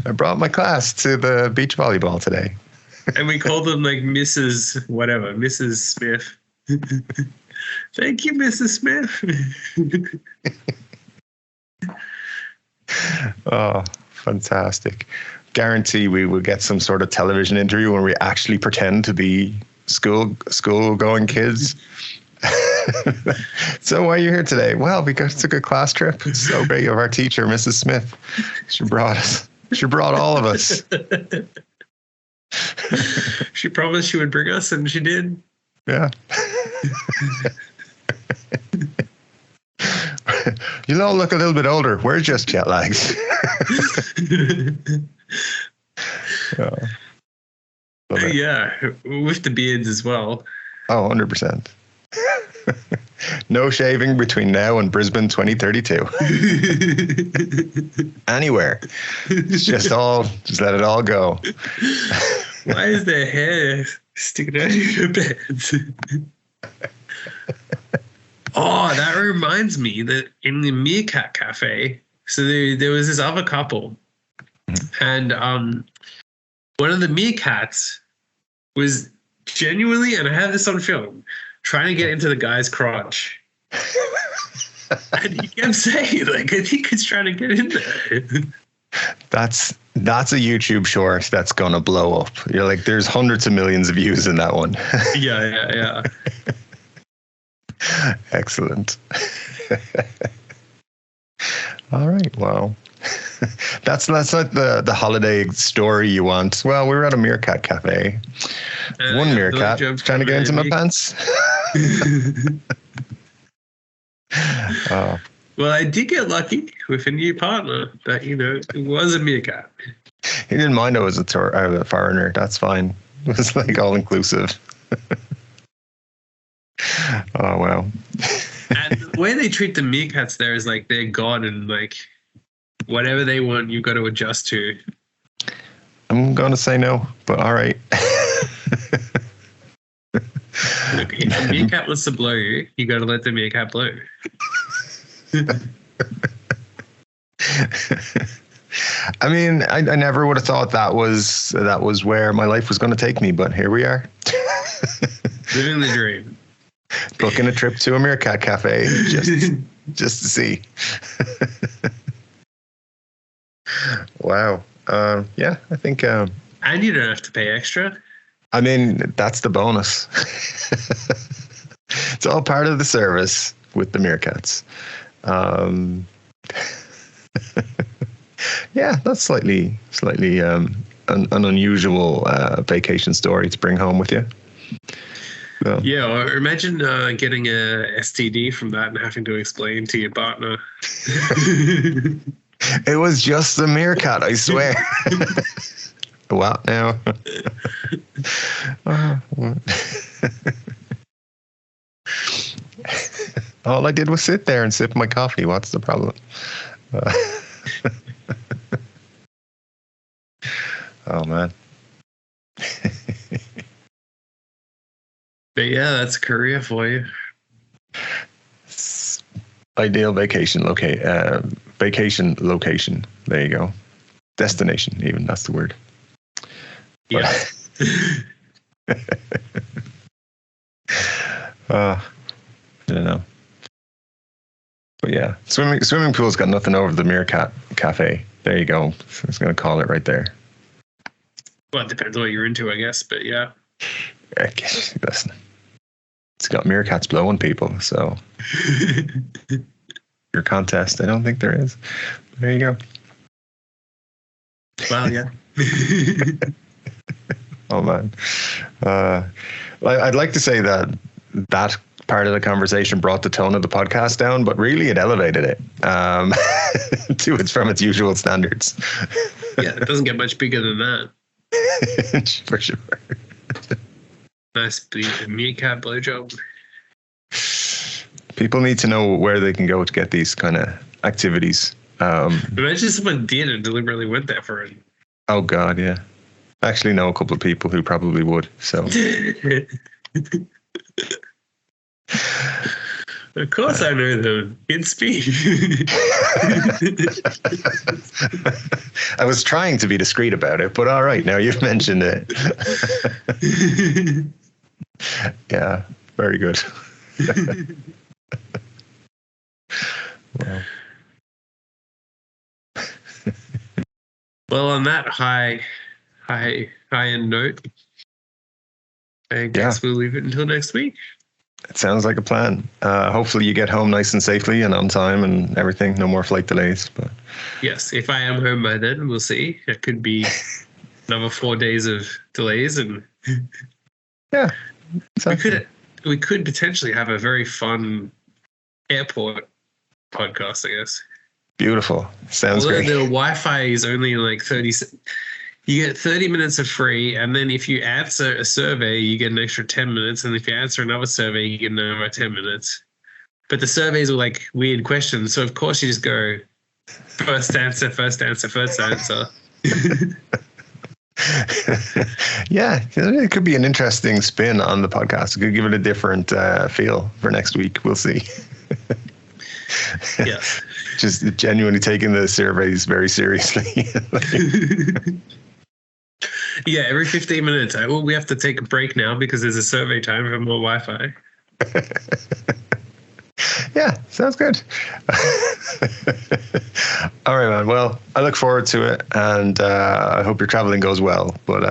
I brought my class to the beach volleyball today. And we call them like Mrs. whatever, Mrs. Smith. Thank you, Mrs. Smith. Oh, fantastic. Guarantee we will get some sort of television interview where we actually pretend to be school-going kids. So why are you here today? Well, because it's a good class trip. It's so great of our teacher, Mrs. Smith. She brought all of us. She promised she would bring us, and she did. Yeah. You all look a little bit older. We're just jet lags. Yeah, with the beards as well. Oh, 100%. No shaving between now and Brisbane 2032. Anywhere. Just let it all go. Why is their hair Stick it out of your pants. Oh, that reminds me that in the Meerkat Cafe, so there was this other couple, and one of the meerkats was genuinely, and I have this on film, trying to get into the guy's crotch. And he kept saying, like, I think he's trying to get in there. That's a YouTube short that's gonna blow up. You're like, there's hundreds of millions of views in that one. Yeah. Excellent. All right. Well, that's not the holiday story you want. Well, we were at a meerkat cafe. One meerkat trying to get into my pants. Well, I did get lucky with a new partner, but it was a meerkat. He didn't mind I was a foreigner. That's fine. It was like all inclusive. Oh wow. And the way they treat the meerkats there is like they're God, and like whatever they want, you've got to adjust to. I'm gonna say no, but all right. Look, if a meerkat wants to blow you, you got to let the meerkat blow. I mean, I never would have thought that was where my life was going to take me, but here we are. Living the dream. Booking a trip to a meerkat cafe just to see. Wow. Yeah, I think. And you don't have to pay extra. I mean, that's the bonus. It's all part of the service with the meerkats. Yeah, that's slightly an unusual vacation story to bring home with you. So. Yeah, or imagine getting a STD from that and having to explain to your partner. It was just the meerkat, I swear. What now? All I did was sit there and sip my coffee. What's the problem? Oh, man. But yeah, that's Korea for you. Ideal vacation location. There you go. Destination, even. That's the word. Yeah. I don't know. But yeah, swimming pool's got nothing over the Meerkat Cafe. There you go. I was going to call it right there. Well, it depends on what you're into, I guess. But yeah. Listen, it's got meerkats blowing people. So your contest, I don't think there is. There you go. Well, yeah. Oh man, I'd like to say that part of the conversation brought the tone of the podcast down, but really it elevated it from its usual standards. Yeah, it doesn't get much bigger than that. For sure. Nice meerkat blowjob. People need to know where they can go to get these kind of activities. Imagine someone did and deliberately went there for it. Oh God, yeah. I actually know a couple of people who probably would. So. Of course, I know them in speed. I was trying to be discreet about it, but all right, now you've mentioned it. Yeah, very good. Wow. Well, on that high end note, I guess we'll leave it until next week. It sounds like a plan. Hopefully you get home nice and safely and on time and everything. No more flight delays. But yes, if I am home by then, we'll see. It could be another 4 days of delays, and yeah, exactly. we could potentially have a very fun airport podcast, I guess. Beautiful. Sounds great. The Wi-Fi is only like 30. You get 30 minutes of free, and then if you answer a survey, you get an extra 10 minutes, and if you answer another survey, you get another 10 minutes. But the surveys were like weird questions, so of course you just go first answer. Yeah, it could be an interesting spin on the podcast. It could give it a different feel for next week. We'll see. Yeah. Just genuinely taking the surveys very seriously. Yeah, every 15 minutes, we have to take a break now because there's a survey time for more Wi-Fi. Yeah, sounds good. All right, man. Well, I look forward to it, and I hope your traveling goes well. But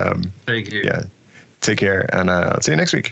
thank you. Yeah, take care, and I'll see you next week.